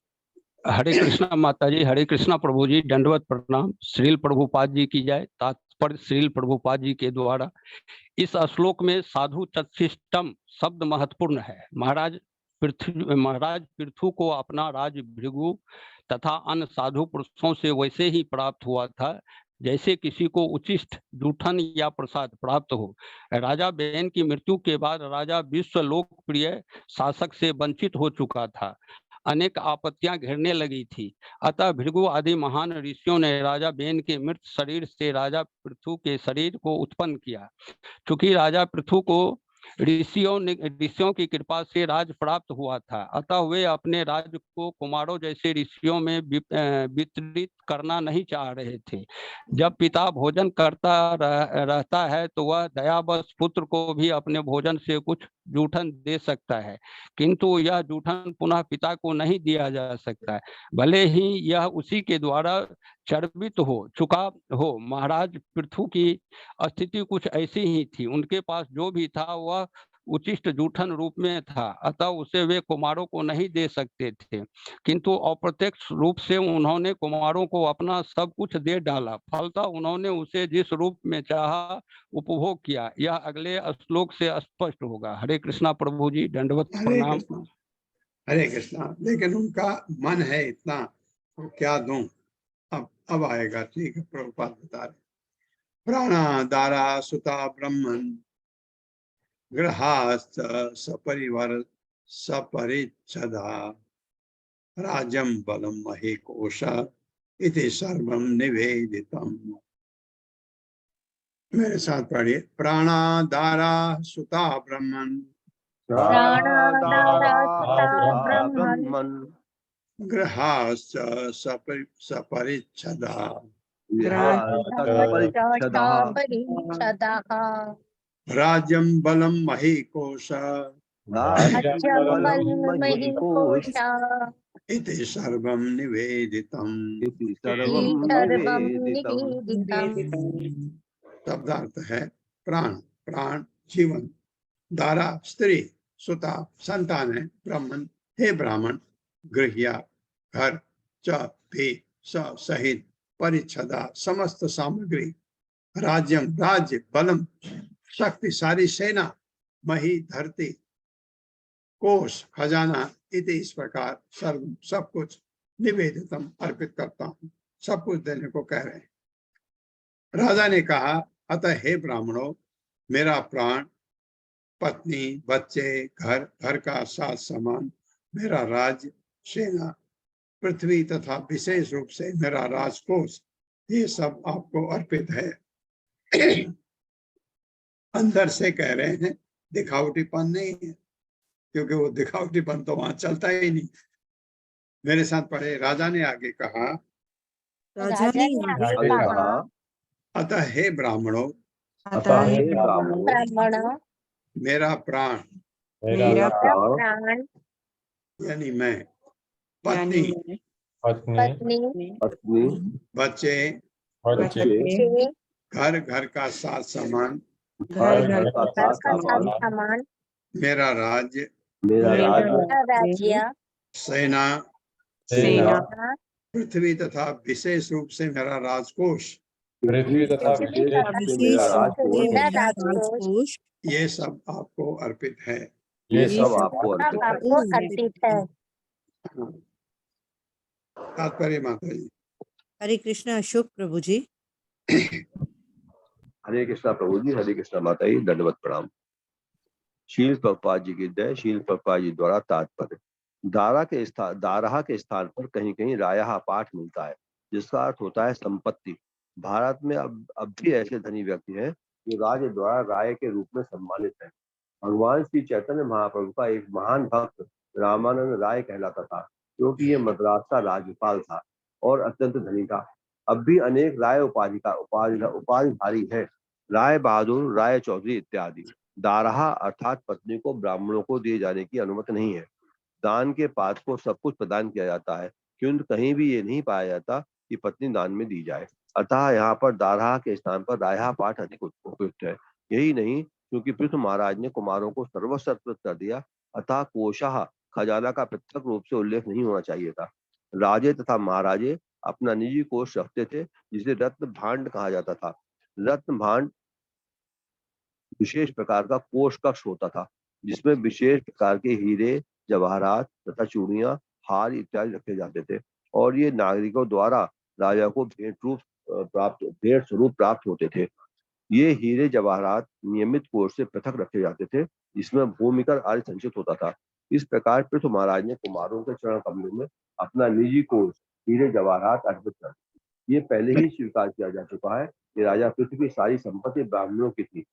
H: हरे कृष्णा माता जी, हरे कृष्णा प्रभु जी, दंडवत प्रणाम। श्रील प्रभुपाद जी की जय। तात्पर्य श्रील प्रभुपाद जी के द्वारा इस श्लोक में साधु चतुष्टम शब्द महत्वपूर्ण है। महाराज पृथु को अपना राज भृगु तथा अन्य साधु पुरुषों से वैसे ही प्राप्त हुआ था जैसे किसी को उचिष्ट जूठन या प्रसाद प्राप्त हो। राजा बेन की मृत्यु के बाद राजा विश्व लोकप्रिय शासक से वंचित हो चुका था। अनेक आपत्तियां घेरने लगी थी। अतः भृगु आदि महान ऋषियों ने राजा बेन के मृत शरीर से राजा पृथु के शरीर को उत्पन्न किया। चूंकि राजा पृथु को ऋषियों की कृपा से राज प्राप्त हुआ था, अतः वे अपने राज्य को कुमारों जैसे ऋषियों में वितरित करना नहीं चाह रहे थे। जब पिता भोजन करता रहता है तो वह दयावश पुत्र को भी अपने भोजन से कुछ जूठन दे सकता है, किंतु यह जूठन पुनः पिता को नहीं दिया जा सकता है, भले ही यह उसी के द्वारा चर्बित हो चुका हो। महाराज पृथु की स्थिति कुछ ऐसी ही थी। उनके पास जो भी था वह उचिष्ट जूठन रूप में था, अतः उसे वे कुमारों को नहीं दे सकते थे, किंतु अप्रत्यक्ष रूप से उन्होंने कुमारों को अपना सब कुछ दे डाला। फलतः उन्होंने उसे जिस रूप में चाहा उपभोग किया। यह अगले श्लोक से स्पष्ट होगा। हरे कृष्णा प्रभु जी, दंडवत प्रणाम।
A: हरे कृष्णा। लेकिन उनका मन है इतना, तो क्या दूं? अब आएगा। ठीक है, प्रभुपाद बता रहे। प्राणा दारा सुता ब्रह्मन गृहास्त सपरिवार सपरिच्छदा राज्यम बलम महे कोश इति सर्वम निवेदितम। मेरे साथ पढ़िए। प्राणा दारा सुता ब्रह्मन गृहास्त सपरिच्छदा राज्यम बलम मही कोश इति सर्वम निवेदितम। शब्दार्थ है प्राण, प्राण जीवन, दारा स्त्री, सुता संतान है, ब्राह्मण हे ब्राह्मण, गृहिया घर, च भी सहित, परिच्छदा समस्त सामग्री, राज्यम राज्य, बलम शक्तिशाली सेना, मही धरती कोष खजाना इति, इस प्रकार सर्व सब कुछ निवेदितम अर्पित करता हूँ, सब कुछ देने को कह रहे हैं। राजा ने कहा, अतः हे ब्राह्मणों, मेरा प्राण, पत्नी, बच्चे, घर का साथ सामान, मेरा राज्य, सेना, पृथ्वी तथा विशेष रूप से मेरा राजकोष, ये सब आपको अर्पित है। अंदर से कह रहे हैं, दिखावटीपन नहीं है, क्योंकि वो दिखावटीपन तो वहां चलता ही नहीं। मेरे साथ पढ़े। राजा ने आगे कहा,
D: राजा ने आगे
C: कहा,
A: अतः हे ब्राह्मणों,
G: अतः हे
I: ब्राह्मण
A: मेरा प्राण
G: मेरा
C: प्राण,
A: यानी मैं, पत्नी,
G: पत्नी,
C: पत्नी,
A: बच्चे,
G: बच्चे,
A: घर का साथ सामान,
C: घर का साथ सामान,
I: सामान,
A: मेरा राज्य,
C: मेरा राज्य,
I: राज्य,
A: सेना,
G: सेना,
A: पृथ्वी तथा विशेष रूप से मेरा राजकोष,
G: पृथ्वी तथा
C: विशेष से मेरा राजकोष,
A: ये सब आपको अर्पित है।
G: ये
C: सब
G: सब
C: आपको अर्पित है।
I: आपको अर्पित है।
A: तात्पर्य माता जी।
D: हरे कृष्णा अशोक प्रभु जी।
C: हरे कृष्णा प्रभु जी, हरे कृष्णा माता जी, दंडवत प्रणाम। शील प्रभुपाद जी की जय। शील प्रभुपाद जी द्वारा तात्पर्य, दाराहा के स्थान पर कहीं कहीं रायहा पाठ मिलता है, जिसका अर्थ होता है संपत्ति। भारत में अब भी ऐसे धनी व्यक्ति हैं जो राज द्वारा राय के रूप में सम्मानित है। भगवान श्री चैतन्य महाप्रभु का एक महान भक्त रामानंद राय कहलाता था, क्योंकि ये मद्रास का राज्यपाल था और अत्यंत धनी था। अब भी अनेक राय उपाधिधारी है, राय बहादुर, राय चौधरी इत्यादि। दाराहा अर्थात पत्नी को ब्राह्मणों को दिए जाने की अनुमति नहीं है। दान के पात्र को सब कुछ प्रदान किया जाता है, किंतु कहीं भी ये नहीं पाया जाता कि पत्नी दान में दी जाए। अतः यहाँ पर दाराहा के स्थान पर रायहा पाठ अधिक उपयुक्त है। यही नहीं, क्योंकि पृथु महाराज ने कुमारों को सर्वस्व अर्पित कर दिया, अतः कोशाह खजाना का पृथक रूप से उल्लेख नहीं होना चाहिए था। राजे तथा महाराजे अपना निजी कोष रखते थे, जिसे रत्न भांड कहा जाता था। रत्न भांड विशेष प्रकार का कोष कक्ष होता था, जिसमें विशेष प्रकार के हीरे, जवाहरात तथा चूड़ियां, हार इत्यादि रखे जाते थे, और ये नागरिकों द्वारा राजा को भेंट स्वरूप प्राप्त होते थे। ये हीरे जवाहरात नियमित कोष से पृथक रखे जाते थे, जिसमें भूमिकर आदि संचित होता था। इस प्रकार पृथु महाराज ने कुमारों के चरण कमलों में अपना निजी कोष हीरे जवाहरात अर्पित कर दिए। ये पहले ही स्वीकार किया जा चुका है कि राजा पृथु की सारी संपत्ति ब्राह्मणों की थी,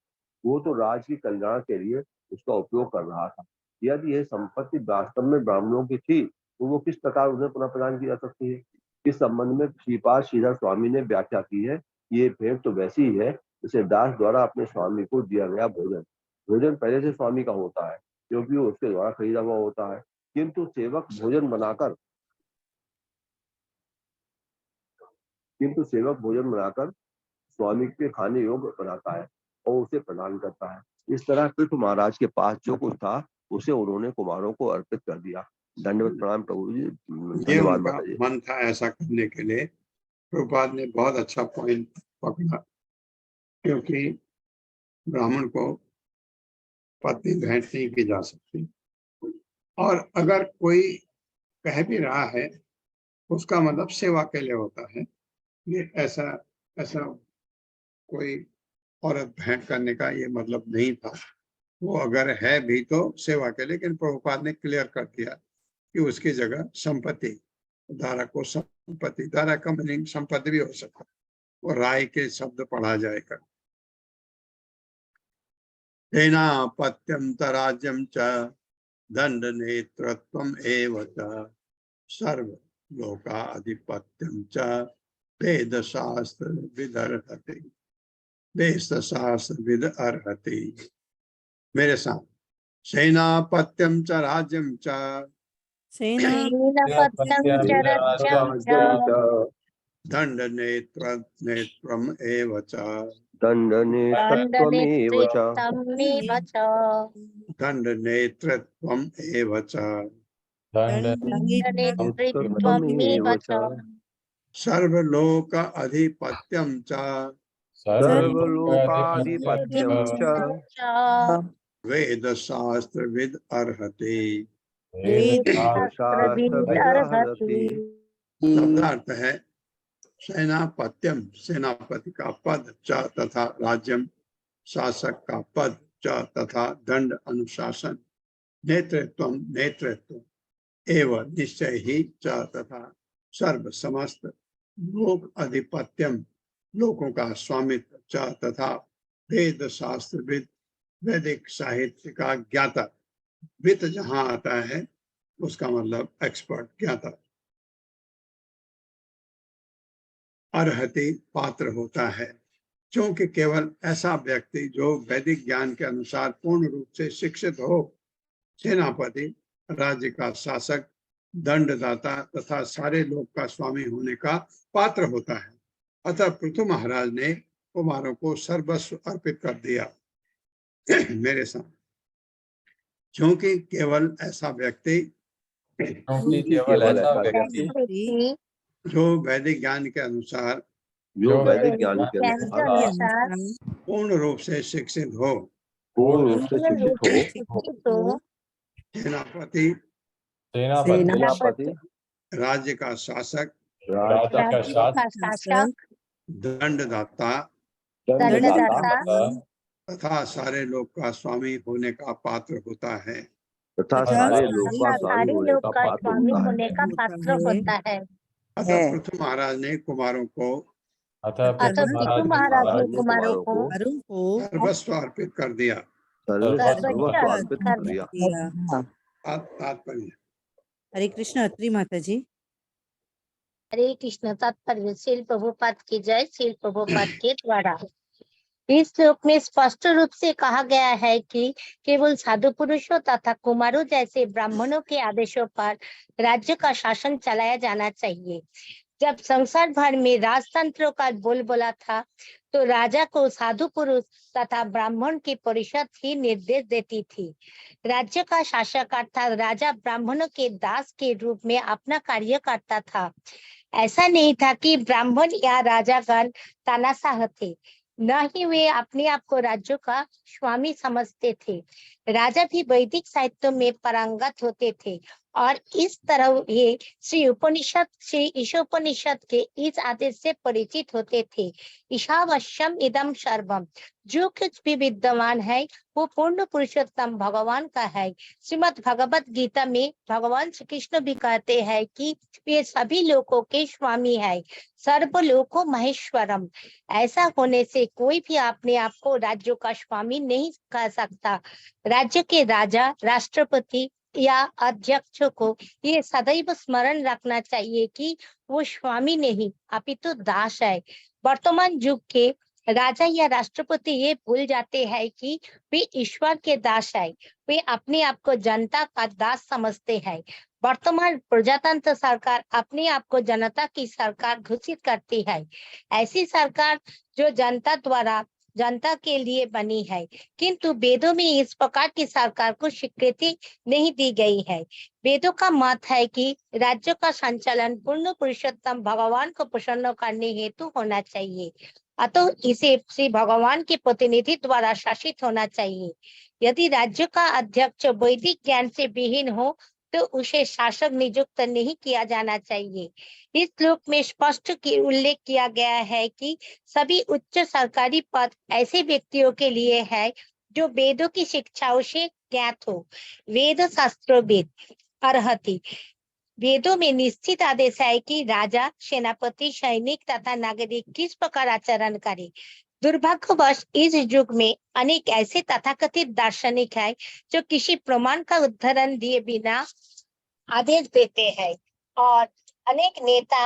C: वो तो राज की कल्याण के लिए उसका उपयोग कर रहा था। यदि यह संपत्ति वास्तव में ब्राह्मणों की थी, तो वो किस प्रकार उन्हें पुनः प्रदान की जा सकती है। इस संबंध में श्रीपाद श्रीधर स्वामी ने व्याख्या की है। ये भेंट तो वैसी ही है जैसे दास द्वारा अपने स्वामी को दिया गया भोजन। भोजन पहले से स्वामी का होता है, क्योंकि वो उसके द्वारा खरीदा हुआ होता है, किंतु सेवक भोजन बनाकर स्वामी के खाने योग्य बनाता है और उसे प्रदान करता है। इस तरह पृथु महाराज के पास जो कुछ था, उसे उन्होंने कुमारों को अर्पित कर दिया। दंडवत प्रणाम प्रभु जी,
A: ये
C: धन्यवाद
A: उनका
C: माता जी।
A: मन था ऐसा करने के लिए। प्रभुपाद ने बहुत अच्छा पॉइंट पकड़ा, क्योंकि ब्राह्मण को पत्नी भेंट नहीं की जा सकती, और अगर कोई कह भी रहा है उसका मतलब सेवा के लिए होता है। ये ऐसा कोई औरत भेंट करने का ये मतलब नहीं था। वो अगर है भी तो सेवा के लिए, लेकिन प्रभुपाद ने क्लियर कर दिया कि उसकी जगह संपत्ति, दारा को संपत्ति, दारा का मीनिंग संपत्ति भी हो सकता है, और राय के शब्द पढ़ा जाएगा। सेनापत्यम च राज्यम च दंड नेतृत्वम एव च सर्व लोकाधिपत्यम च वेद शास्त्र विदर्हति, वेद शास्त्र विद अर्हति। मेरे साथ, सेनापत्यम च राज्यम च दंड नेत्रम एव च
C: दंड नेतृत्वमेव च
A: दंड नेतृत्वम एव च
C: नेतृत्वमेव च
A: सर्वलोक अधिपत्यम च
C: सर्वलोकाधिपत्यं च
A: वेद शास्त्र विद अर्हते। शब्दार्थ है सेनापत्यम, सेनापति का पद, च तथा राज्यम, शासक का पद, च तथा दंड अनुशासन, नेतृत्व नेतृत्व, एवं निश्चय ही, च तथा सर्व समस्त, लोक अधिपत्यम लोकों का स्वामित्व, च तथा वेद शास्त्र विद वैदिक साहित्य का ज्ञाता। वित्त जहां आता है उसका मतलब एक्सपर्ट, ज्ञाता। अर्हति पात्र होता है, क्योंकि केवल ऐसा व्यक्ति जो वैदिक ज्ञान के अनुसार पूर्ण रूप से शिक्षित हो, सेनापति, राज्य का शासक, दंडदाता तथा सारे लोक का स्वामी होने का पात्र होता है। अतः पृथु महाराज ने कुमारों को सर्वस्व अर्पित कर दिया। मेरे साथ, क्योंकि केवल ऐसा व्यक्ति जो वैदिक ज्ञान के अनुसार पूर्ण रूप से शिक्षित हो, सेनापति, राज्य का शासक, दंडदाता तथा सारे लोग का स्वामी होने का पात्र होता है।
C: तथा सारे लोग का स्वामी होने का पात्र होता है।
A: अतः पृथु महाराज ने कुमारों को सर्वस्व अर्पित कर दिया। तात्पर्य।
D: हरे कृष्ण। अत्रि माता जी।
I: हरे कृष्ण। तात्पर्य। श्रील प्रभुपाद की जय। श्रील प्रभुपाद के द्वारा इस श्लोक में स्पष्ट रूप से कहा गया है कि केवल साधु पुरुषों तथा कुमारों जैसे ब्राह्मणों के आदेशों पर राज्य का शासन चलाया जाना चाहिए। जब संसार भर में राजतंत्रों का बोलबाला था, तो राजा को साधु पुरुष तथा ब्राह्मण की परिषद ही निर्देश देती थी। राज्य का शासक अर्थात राजा ब्राह्मणों के दास के रूप में अपना कार्य करता था। ऐसा नहीं था कि ब्राह्मण या राजागण तानाशाह थे, न ही वे अपने आप को राज्यों का स्वामी समझते थे। राजा भी वैदिक साहित्य में पारंगत होते थे और इस तरह ये श्री ईशोपनिषद के इस आदेश से परिचित होते थे। ईशावश्यम इदम सर्वम, जो कुछ भी विद्यमान है वो पूर्ण पुरुषोत्तम भगवान का है। श्रीमद् भगवत गीता में भगवान श्री कृष्ण भी कहते हैं कि वे सभी लोगों के स्वामी है, सर्वलोको महेश्वरम। ऐसा होने से कोई भी अपने आप को राज्यों का स्वामी नहीं कह सकता। राज्य के राजा, राष्ट्रपति या अध्यक्ष को ये सदैव स्मरण रखना चाहिए कि वो स्वामी नहीं अपितु दास है। वर्तमान युग के राजा या राष्ट्रपति ये भूल जाते हैं कि वे ईश्वर के दास है, वे अपने आप को जनता का दास समझते हैं। वर्तमान प्रजातंत्र सरकार अपने आप को जनता की सरकार घोषित करती है। ऐसी सरकार जो जनता द्वारा जनता के लिए बनी है, किंतु वेदों में इस प्रकार की सरकार को स्वीकृति नहीं दी गई है। वेदों का मत है कि राज्य का संचालन पूर्ण पुरुषोत्तम भगवान को प्रसन्न करने हेतु होना चाहिए, अतः इसे श्री भगवान के प्रतिनिधि द्वारा शासित होना चाहिए। यदि राज्य का अध्यक्ष वैदिक ज्ञान से विहीन हो तो उसे शासक नियुक्त नहीं किया जाना चाहिए। इस श्लोक में स्पष्ट उल्लेख किया गया है कि सभी उच्च सरकारी पद ऐसे व्यक्तियों के लिए है जो वेदों की शिक्षाओं से ज्ञात हो। वेद शास्त्रोवेद अर्हति, वेदों में निश्चित आदेश है कि राजा, सेनापति, सैनिक तथा नागरिक किस प्रकार आचरण करे। दुर्भाग्यवश इस युग में अनेक ऐसे तथाकथित दार्शनिक हैं जो किसी प्रमाण का उदाहरण दिए बिना आदेश देते हैं और अनेक नेता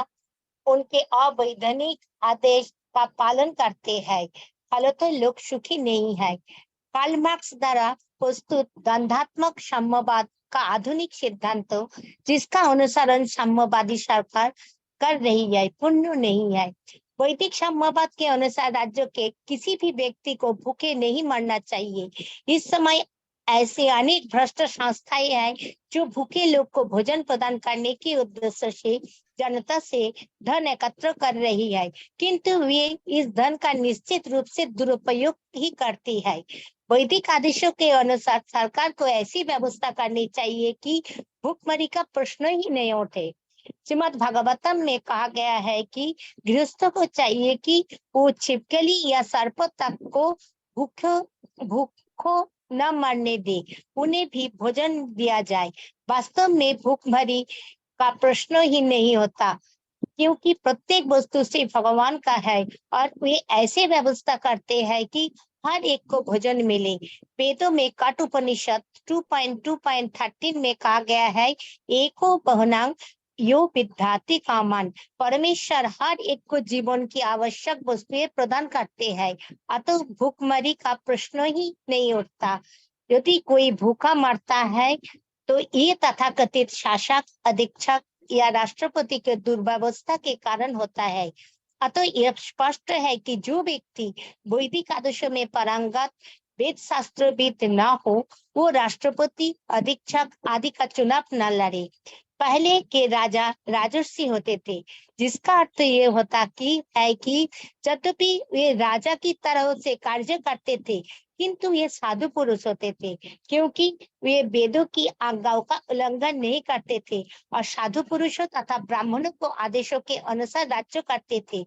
I: उनके अवैधानिक आदेश का पालन करते हैं, फलतः लोग सुखी नहीं है। कार्ल मार्क्स द्वारा प्रस्तुत द्वंद्वात्मक साम्यवाद का आधुनिक सिद्धांत, जिसका अनुसरण साम्यवादी सरकार कर रही है, पूर्ण नहीं है। वैदिक साम्यवाद के अनुसार राज्य के किसी भी व्यक्ति को भूखे नहीं मरना चाहिए। इस समय ऐसे अनेक भ्रष्ट संस्थाएं हैं जो भूखे लोग को भोजन प्रदान करने के उद्देश्य से जनता से धन एकत्र कर रही है, किंतु वे इस धन का निश्चित रूप से दुरुपयोग ही करती है। वैदिक आदेशों के अनुसार सरकार को ऐसी व्यवस्था करनी चाहिए कि भूखमरी का प्रश्न ही नहीं उठे। श्रीमद् भागवतम में कहा गया है कि गृहस्थों को चाहिए कि वो छिपकली या सर्प तक को भूखों न मरने दे, उन्हें भी भोजन दिया जाए। वास्तव में भूखमरी का प्रश्न ही नहीं होता, क्योंकि प्रत्येक वस्तु से भगवान का है और वे ऐसे व्यवस्था करते हैं कि हर एक को भोजन मिले। वेदों में कठोपनिषद 2.2.13 में कहा गया है, एको बहुनांग यो विद्यार्थी कामान। परमेश्वर हर एक को जीवन की आवश्यक वस्तुएं प्रदान करते हैं, अतः भूखमरी का प्रश्न ही नहीं उठता। यदि कोई भूखा मरता है तो ये तथाकथित शासक, अधीक्षक या राष्ट्रपति के दुर्व्यवस्था के कारण होता है। अतः यह स्पष्ट है कि जो व्यक्ति वैदिक आदर्शों में पारंगत वेद शास्त्रविद न हो, वो राष्ट्रपति, अधीक्षक आदि का चुनाव न लड़े। पहले के राजा राजर्षि होते थे, जिसका अर्थ ये होता है कि यद्यपि वे राजा की तरह से कार्य करते थे, किंतु ये साधु पुरुष होते थे, क्योंकि वे वेदों की आज्ञाओं का उल्लंघन नहीं करते थे और साधु पुरुषों तथा ब्राह्मणों को आदेशों के अनुसार राज्य करते थे।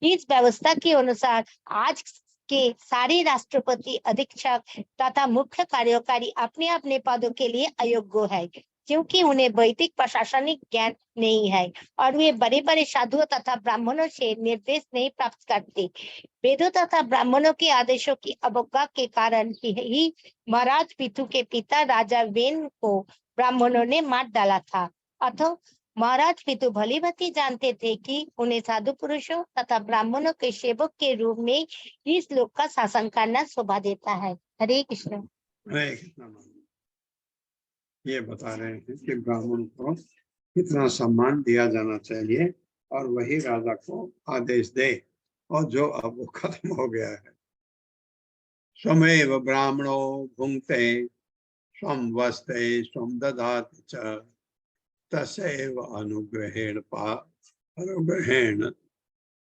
I: इस व्यवस्था के अनुसार आज के सारे राष्ट्रपति, अधीक्षक तथा मुख्य कार्यकारी अपने अपने पदों के लिए अयोग्य है, क्योंकि उन्हें वैदिक प्रशासनिक ज्ञान नहीं है और वे बड़े बड़े साधुओं तथा ब्राह्मणों से निर्देश नहीं प्राप्त करते। वेदों तथा ब्राह्मणों के आदेशों की अवज्ञा के कारण ही महाराज पितु के पिता राजा वेन को ब्राह्मणों ने मार डाला था। अतः महाराज पितु भली भांति जानते थे कि उन्हें साधु पुरुषों तथा ब्राह्मणों के सेवक के रूप में इस लोक का शासन करना शोभा देता है। हरे कृष्ण।
A: हरे कृष्ण। ये बता रहे हैं कि ब्राह्मण को कितना सम्मान दिया जाना चाहिए और वही राजा को आदेश दे, और जो अब वो खत्म हो गया है। स्वमेव ब्राह्मणो भुंक्ते स्वम वस्ते स्वम ददाति च तस्यैव अनुग्रहेण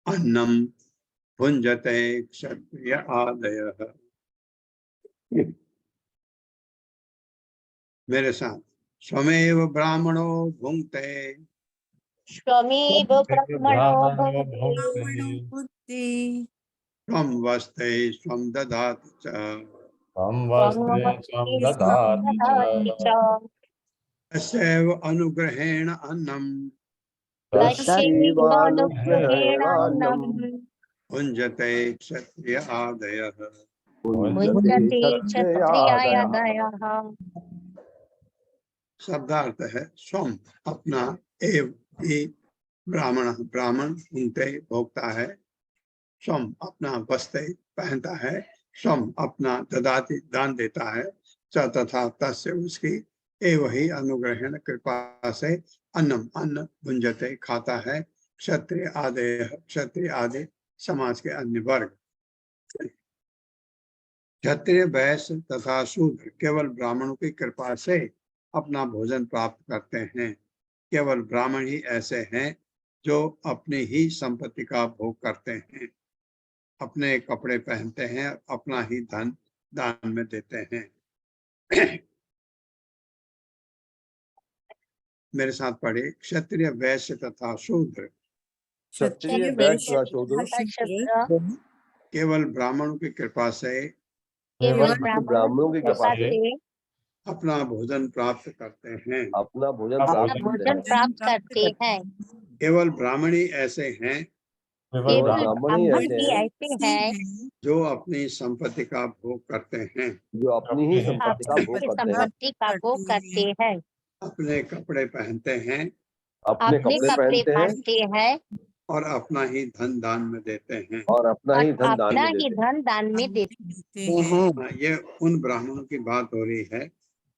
A: अन्नम भुंजते क्षत्रिय आदयः। मेरे साथ, स्वमेव ब्राह्मणो भुंक्ते
I: स्वमेव ब्राह्मणो
D: बुद्धि
A: स्वम वस्ते स्वम ददाति च
G: त्वं वस्त्रे त्वं ददाति च
A: तस्यैव अनुग्रहेण अन्नम
I: तस्यैव अनुग्रहेण अन्नं
A: भुंजते क्षत्रिय आदयः।
I: भुञ्जते क्षत्रियादयः।
A: शब्दार्थ है स्वम अपना, एव ही ब्राह्मण, ब्राह्मण भुंक्ते भोगता है, स्वम अपना वस्ते पहनता है, स्वम अपना ददाति दान देता है, च तथा तस्य उसकी एव ही अनुग्रहण कृपा से अन्नम अन्न भुंजते खाता है क्षत्रिय आदय, क्षत्रिय आदि समाज के अन्य वर्ग। क्षत्रिय वैश्य तथा शूद्र केवल ब्राह्मणों की कृपा से अपना भोजन प्राप्त करते हैं। केवल ब्राह्मण ही ऐसे हैं जो अपनी ही संपत्ति का भोग करते हैं, अपने कपड़े पहनते हैं, अपना ही धन दान में देते हैं। मेरे साथ पढ़े, क्षत्रिय वैश्य तथा शूद्र
C: क्षत्रिय वैश्य व शूद्र
A: केवल ब्राह्मणों की कृपा से
I: केवल
C: ब्राह्मणों की कृपा से
A: अपना भोजन प्राप्त करते हैं।
C: अपना भोजन
I: भोजन प्राप्त करते हैं।
A: केवल ब्राह्मण ही ऐसे हैं
I: केवल
C: ब्राह्मण ही
I: ऐसे हैं
A: जो अपनी संपत्ति का भोग करते हैं,
C: जो अपनी ही संपत्ति का भोग करते हैं,
I: संपत्ति का भोग करते हैं,
A: अपने कपड़े पहनते हैं,
C: अपने कपड़े पहनते हैं
A: और अपना ही धन दान में देते हैं,
C: और अपना ही धन दान
I: अपना
C: में
I: ही
C: देते
I: धन दान में देते हैं।
A: हाँ, ये उन ब्राह्मणों की बात हो रही है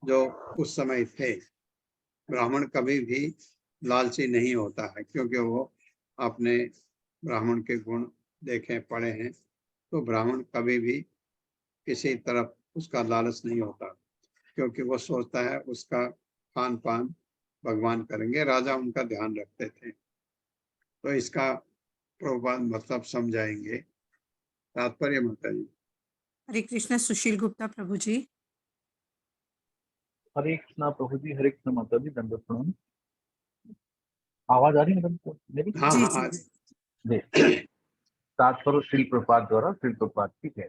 A: जो उस समय थे। ब्राह्मण कभी भी लालची नहीं होता है, क्योंकि वो अपने ब्राह्मण के गुण देखे पढ़े हैं, तो ब्राह्मण कभी भी किसी तरफ उसका लालच नहीं होता, क्योंकि वो सोचता है उसका खान पान भगवान करेंगे। राजा उनका ध्यान रखते थे, तो इसका प्रभुपाद मतलब समझाएंगे। तात्पर्य माता जी।
D: हरे कृष्णा सुशील गुप्ता प्रभु जी।
J: हरे कृष्णा प्रभु जी, हरे कृष्णा माता जी, दंडवत प्रणाम। आवाज आ रही है मैडम मेरी?
A: हाँ
D: जी,
A: हाँ
D: जी।
J: जी। तात्पर्य श्री प्रभुपाद द्वारा श्री प्रभुपाद की है।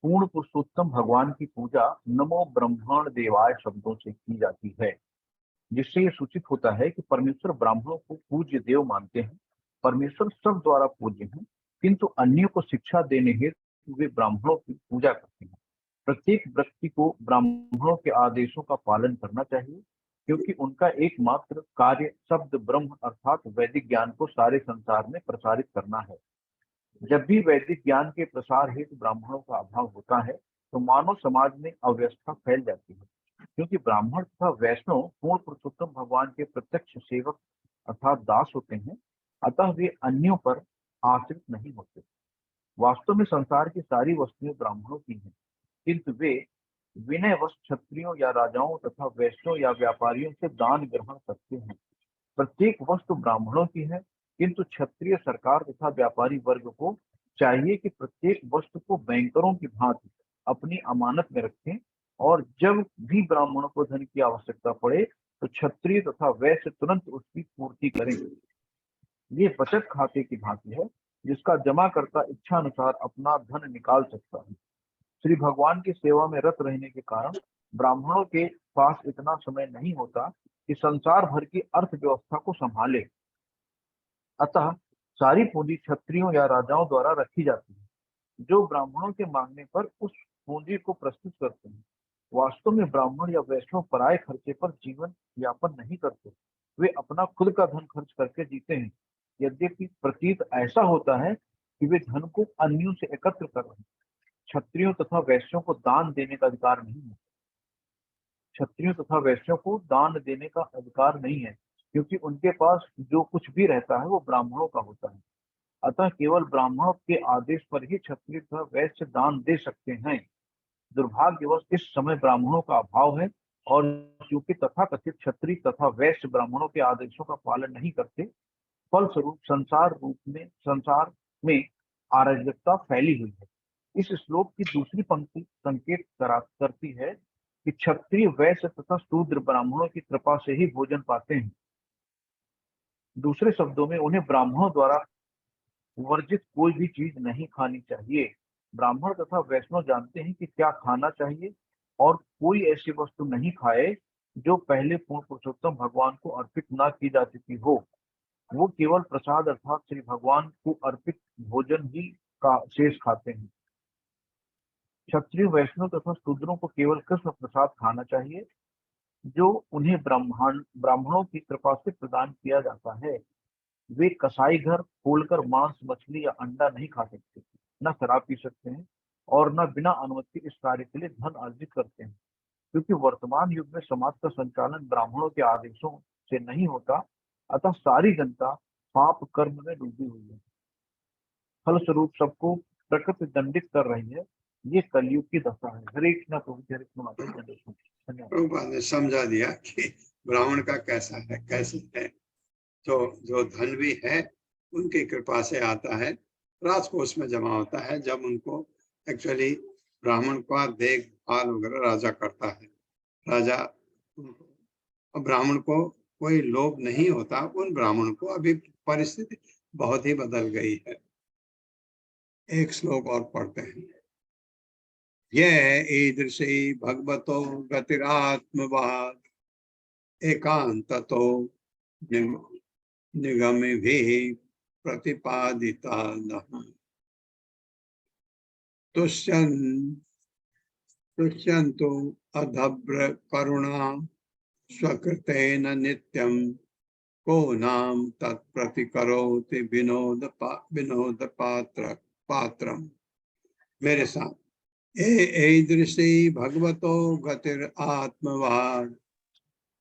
J: पूर्ण पुरुषोत्तम भगवान की पूजा नमो ब्रह्मण देवाय शब्दों से की जाती है, जिससे ये सूचित होता है कि परमेश्वर ब्राह्मणों को पूज्य देव मानते हैं। परमेश्वर सब द्वारा पूज्य हैं, किंतु अन्यों को शिक्षा देने हेतु वे ब्राह्मणों की पूजा करते हैं। प्रत्येक व्यक्ति को ब्राह्मणों के आदेशों का पालन करना चाहिए, क्योंकि उनका एकमात्र कार्य शब्द ब्रह्म अर्थात वैदिक ज्ञान को सारे संसार में प्रसारित करना है। जब भी वैदिक ज्ञान के प्रसार हेतु ब्राह्मणों का अभाव होता है तो मानव समाज में अव्यवस्था फैल जाती है, क्योंकि ब्राह्मण तथा वैष्णव पूर्ण पुरुषोत्तम भगवान के प्रत्यक्ष सेवक अर्थात दास होते हैं, अतः वे अन्यों पर आश्रित नहीं होते। वास्तव में संसार की सारी वस्तुएं ब्राह्मणों की हैं, किंतु वे विनयवश क्षत्रियों या राजाओं तथा वैश्यों या व्यापारियों से दान ग्रहण करते हैं। प्रत्येक वस्तु ब्राह्मणों की है, किंतु क्षत्रिय सरकार तथा व्यापारी वर्ग को चाहिए कि प्रत्येक वस्तु को बैंकरों की भांति अपनी अमानत में रखें, और जब भी ब्राह्मणों को धन की आवश्यकता पड़े तो क्षत्रिय तथा वैश्य तुरंत उसकी पूर्ति करें। ये बचत खाते की भांति है, जिसका जमाकर्ता इच्छा अनुसार अपना धन निकाल सकता है। श्री भगवान की सेवा में रत रहने के कारण ब्राह्मणों के पास इतना समय नहीं होता कि संसार भर की अर्थव्यवस्था को संभाले, अतः सारी पूंजी क्षत्रियों या राजाओं द्वारा रखी जाती है, जो ब्राह्मणों के मांगने पर उस पूंजी को प्रस्तुत करते हैं। वास्तव में ब्राह्मण या वैष्णव पराये खर्चे पर जीवन यापन नहीं करते, वे अपना खुद का धन खर्च करके जीते हैं। यद्यपि प्रतीत ऐसा होता है कि वे धन को अन्यों से एकत्र कर रहे हैं। क्षत्रियों तथा वैश्यों को दान देने का अधिकार नहीं है। क्षत्रियों तथा वैश्यों को दान देने का अधिकार नहीं है, क्योंकि उनके पास जो कुछ भी रहता है वो ब्राह्मणों का होता है। अतः केवल ब्राह्मणों के आदेश पर ही क्षत्रिय तथा वैश्य दान दे सकते हैं। दुर्भाग्यवश इस समय ब्राह्मणों का अभाव है, और क्योंकि तथाकथित क्षत्रिय तथा वैश्य ब्राह्मणों के आदेशों का पालन नहीं करते, फलस्वरूप संसार में अराजकता फैली हुई है। इस श्लोक की दूसरी पंक्ति संकेत करती है कि क्षत्रिय वैश्य तथा शूद्र ब्राह्मणों की कृपा से ही भोजन पाते हैं। दूसरे शब्दों में उन्हें ब्राह्मणों द्वारा वर्जित कोई भी चीज नहीं खानी चाहिए। ब्राह्मण तथा वैष्णव जानते हैं कि क्या खाना चाहिए, और कोई ऐसी वस्तु नहीं खाए जो पहले पूर्ण पुरुषोत्तम भगवान को अर्पित न की जा चुकी हो। वो केवल प्रसाद अर्थात श्री भगवान को अर्पित भोजन ही का शेष खाते हैं। क्षत्रिय वैष्णव तथा शूद्रों को केवल कृष्ण प्रसाद खाना चाहिए, जो उन्हें ब्राह्मणों की कृपा से प्रदान किया जाता है। वे कसाई घर खोलकर मांस, मछली या अंडा नहीं खा सकते, न शराब पी सकते हैं, और न बिना अनुमति इस कार्य के लिए धन अर्जित करते हैं, क्योंकि वर्तमान युग में समाज का संचालन ब्राह्मणों के आदेशों से नहीं होता। अतः सारी जनता पाप कर्म में डूबी हुई है। फलस्वरूप सबको प्रकृति दंडित कर रही है। ये कलयुग की दशा है। हरे कृष्णा प्रभु जी, हरे कृष्णा माता जी, धन्यवाद।
A: प्रभुपाद ने समझा दिया कि ब्राह्मण का कैसा है, कैसे है। तो जो धन भी है उनकी कृपा से आता है, राजकोष में जमा होता है। जब उनको एक्चुअली ब्राह्मण का देखभाल वगैरह राजा करता है, राजा ब्राह्मण को कोई लोभ नहीं होता उन ब्राह्मण को। अभी परिस्थिति बहुत ही बदल गई है। एक श्लोक और पढ़ते हैं। ये ईदृशी भगवतो गतिरात्मवाद एकांततो निगमिभिः प्रतिपादिता नः तुष्यन्तु अधभ्र करुणा स्वकृतेन नित्यं को नाम तत्प्रतिकरोति विनोद पात्रम। मेरे साथ ईदृशी भगवतो गतिर आत्मवाद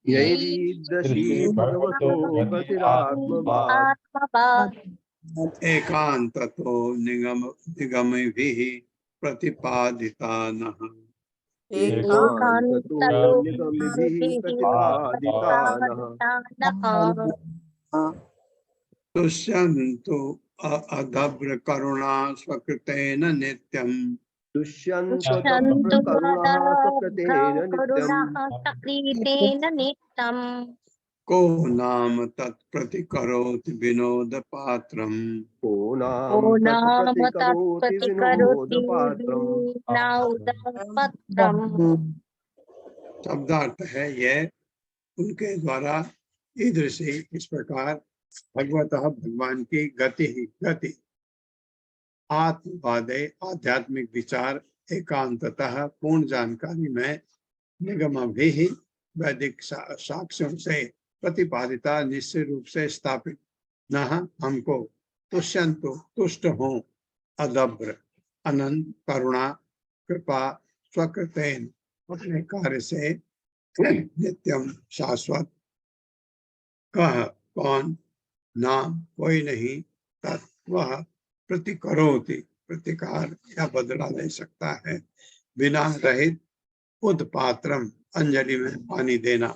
C: यैरीदृशी भगवतो गतिरात्मवाद
A: एकांततो निगमिभिः प्रतिपादिता नः
C: एकांततो निगमिभिः प्रतिपादिता नः
A: तुष्यन्तु अदभ्र करुणा स्वकृतेन नित्यम।
C: दुष्यन्तु करुणा स्वकृतेन नित्यम्।
I: सक्रीतेन नित्यम्।
A: को नाम तत्प्रतिकरोति विनोद पात्रम।
C: को
I: ओ
C: नाम
I: नाम
C: तत्प्रतिकरोति विनोद
I: तत्प्रतिकरोति
C: पात्रम्।
I: विनोदपात्रम्।
A: शब्दार्थ है यह उनके द्वारा ईदृशी इस प्रकार भगवतः भगवान की गति आत्मवादे आध्यात्मिक विचार एकांततः पूर्ण जानकारी में निगम भी वैदिक साक्ष्यों से प्रतिपादिता निश्चित रूप से स्थापित न हमको तुष्यंतु तुष्ट हो अदब्र अनंत करुणा कृपा स्वकृतेन अपने कार्य से नित्यम शाश्वत कह कौन नाम कोई नहीं तत्व प्रतिकरोति प्रतिकार या बदला ले सकता है बिना रहित उदपात्रम अंजलि में पानी देना।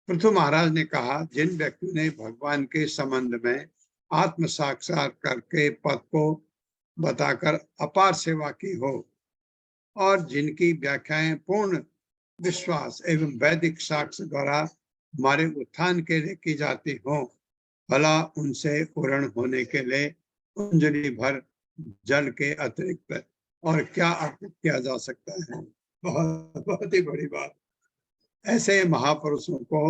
A: पृथु महाराज ने कहा जिन व्यक्तियों ने भगवान के संबंध में आत्म साक्षात्कार के पद को बताकर अपार सेवा की हो और जिनकी व्याख्याएं पूर्ण विश्वास एवं वैदिक साक्ष्य द्वारा हमारे उत्थान के लिए की जाती हो, भला उनसे पूर्ण होने के लिए अंजलि भर जल के अतिरिक्त और क्या अर्पित किया जा सकता है। बहुत ही बड़ी बात। ऐसे महापुरुषों को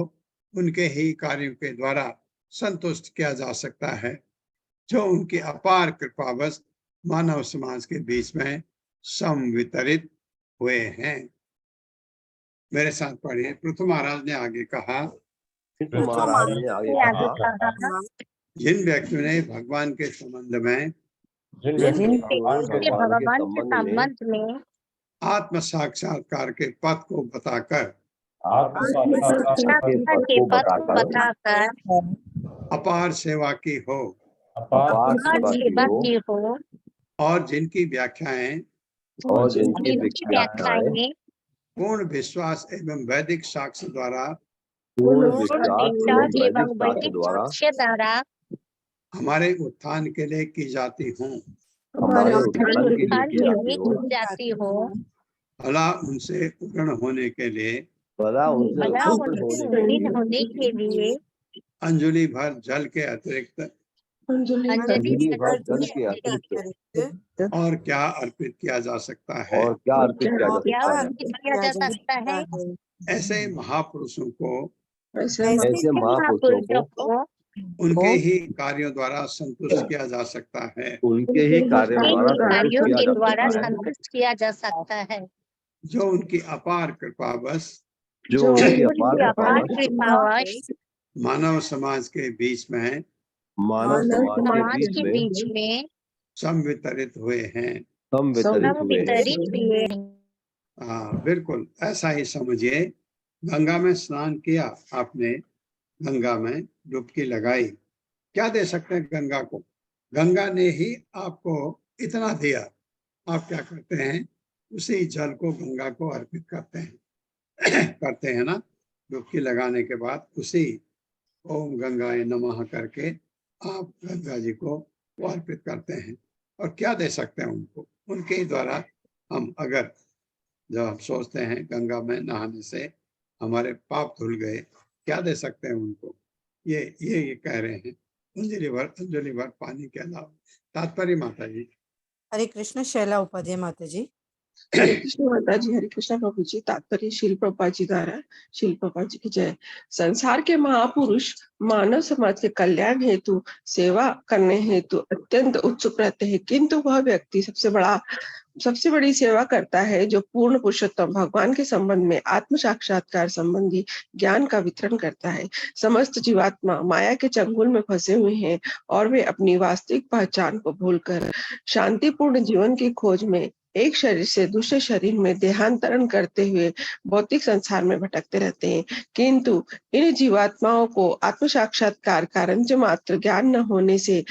A: उनके ही कार्यों के द्वारा संतुष्ट किया जा सकता है जो उनकी अपार कृपावश मानव समाज के बीच में समवितरित हुए हैं। मेरे साथ पढ़िए। पृथु महाराज ने आगे कहा जिन व्यक्तियों ने भगवान के संबंध में
I: भगवान के संबंध में
A: आत्म साक्षात्कार के पद को बताकर अपार सेवा की हो और जिनकी व्याख्याएं पूर्ण विश्वास एवं वैदिक साक्ष्य द्वारा हमारे उत्थान के लिए की जाती हूँ, भला उनसे पूर्ण होने के लिए अंजलि भर जल के अतिरिक्त और क्या अर्पित किया जा सकता है। ऐसे महापुरुषों को उनके ही कार्यों द्वारा संतुष्ट किया जा सकता है।
C: उनके ही कार्यों
I: द्वारा संतुष्ट किया जा सकता है
A: जो उनकी अपार कृपावश मानव समाज के बीच में संवितरित हुए हैं। हाँ बिल्कुल ऐसा ही समझिए। गंगा में स्नान किया आपने, गंगा में डुबकी लगाई, क्या दे सकते हैं गंगा को? गंगा ने ही आपको इतना दिया, आप क्या करते हैं? उसी जल को गंगा को अर्पित करते हैं ना। डुबकी लगाने के बाद उसी ओम गंगाए नमः करके आप गंगा जी को अर्पित करते हैं। और क्या दे सकते हैं उनको? उनके द्वारा हम अगर जब हम सोचते हैं गंगा में नहाने से हमारे पाप धुल गए, क्या दे सकते हैं उनको? ये कह रहे हैं अंजलि भर पानी के अलावा। तात्पर्य माता जी।
D: हरे कृष्ण। शैला उपाध्याय माता जी।
K: हरे कृष्ण माता जी। हरे कृष्ण प्रभु जी। तात्पर्य शील प्रभुपाद जी द्वारा। शील प्रभुपाद जी की जय। संसार के महापुरुष मानव समाज के कल्याण हेतु सेवा करने हेतु अत्यंत उत्सुक रहते हैं, किंतु वह व्यक्ति सबसे बड़ी सेवा करता है जो पूर्ण पुरुषोत्तम भगवान के संबंध में आत्म साक्षात्कार संबंधी ज्ञान का वितरण करता है। समस्त जीवात्मा माया के चंगुल में फंसे हुए हैं और वे अपनी वास्तविक पहचान को भूलकर शांतिपूर्ण जीवन की खोज में एक शरीर से दूसरे शरीर में देहांतरण करते हुए भौतिक संसार में भटकते रहते हैं। किंतु इन जीवात्माओं को आत्म साक्षात्कार का रंज मात्र ज्ञान न होने से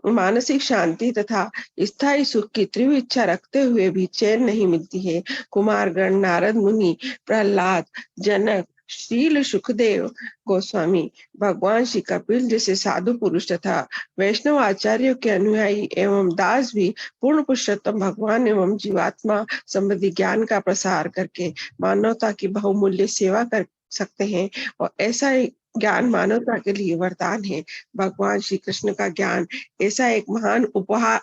K: मानसिक शांति तथा स्थायी सुख की तीव्र इच्छा रखते हुए भी चैन नहीं मिलती है। कुमारगण, नारद मुनि, प्रहलाद, जनक, श्रील सुखदेव गोस्वामी, भगवान श्री कपिल जैसे साधु पुरुष तथा वैष्णव आचार्यों के अनुयायी एवं दास भी पूर्ण पुरुषोत्तम भगवान एवं जीवात्मा संबंधी ज्ञान का प्रसार करके मानवता की बहुमूल्य सेवा कर सकते हैं, और ऐसा एक ज्ञान मानवता के लिए वरदान है। भगवान श्री कृष्ण का ज्ञान ऐसा एक महान उपहार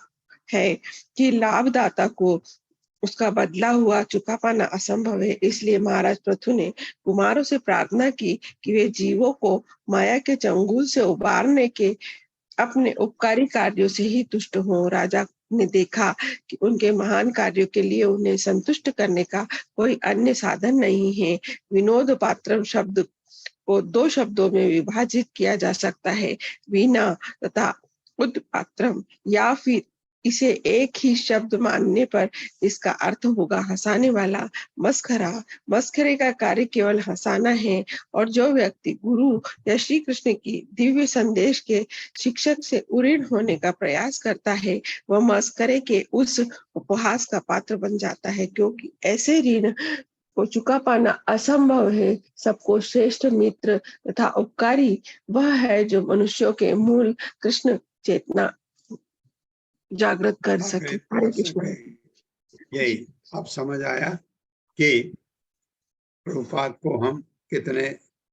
K: है कि लाभदाता को उसका बदला हुआ चुका पाना असंभव है। इसलिए महाराज पृथु ने कुमारों से प्रार्थना की कि वे जीवों को माया के चंगुल से उबारने के अपने उपकारी कार्यों से ही तुष्ट हों। राजा ने देखा कि उनके महान कार्यों के लिए उन्हें संतुष्ट करने का कोई अन्य साधन नहीं है। विनोद पात्रम शब्द को दो शब्दों में विभाजित किया जा सकता है, वीणा तथा उद्पात्रम, या फिर इसे एक ही शब्द मानने पर इसका अर्थ होगा हंसाने वाला, मस्खरा। मस्खरे का कार्य केवल हंसाना है, और जो व्यक्ति गुरु या श्री कृष्ण की दिव्य संदेश के शिक्षक से उऋण होने का प्रयास करता है, वह मस्खरे के उस उपहास का पात्र बन जाता है, क्योंकि ऐसे ऋण को चुका पाना असंभव है। सबको श्रेष्ठ मित्र तथा उपकारी वह है जो मनुष्यों के मूल कृष्ण चेतना जागृत कर सके। हरे कृष्ण।
A: यही अब समझ आया कि प्रभुपाद को हम कितने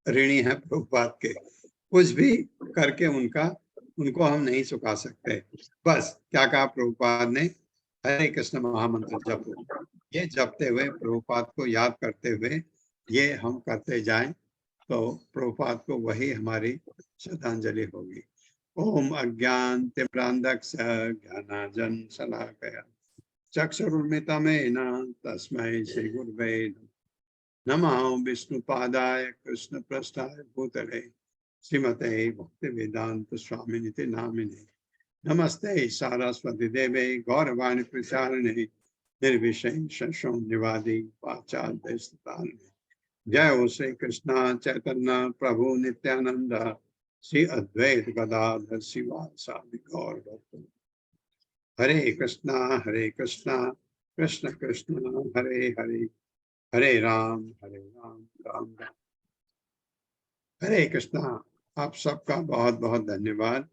A: ऋणी हैं। प्रभुपाद के कुछ भी करके उनको हम नहीं चुका सकते। बस क्या कहा प्रभुपाद ने, हरे कृष्ण महामंत्र जपो। ये जपते हुए प्रभुपाद को याद करते हुए ये हम करते जाएं तो प्रभुपाद को वही हमारी श्रद्धांजलि होगी। ओम अज्ञान तिम्रांधस्य ज्ञानांजन शलाकया चक्षुरुन्मिलितं तस्मै श्री गुरवे नमः। विष्णुपादाय कृष्णप्रेष्ठाय भूतले श्रीमते भक्तिवेदांत स्वामिनिति नामिने नमस्ते सारस्वती देवे गौरवाणी प्रचारिणे निर्विशेष शून्यवादी पाश्चात्य। जय हो श्री कृष्ण चैतन्य प्रभु नित्यानंद श्री अद्वैत गदाधर शिवासादि गौर भक्त। हरे कृष्णा कृष्ण कृष्ण हरे हरे, हरे राम राम राम। हरे कृष्णा। आप सबका बहुत बहुत धन्यवाद।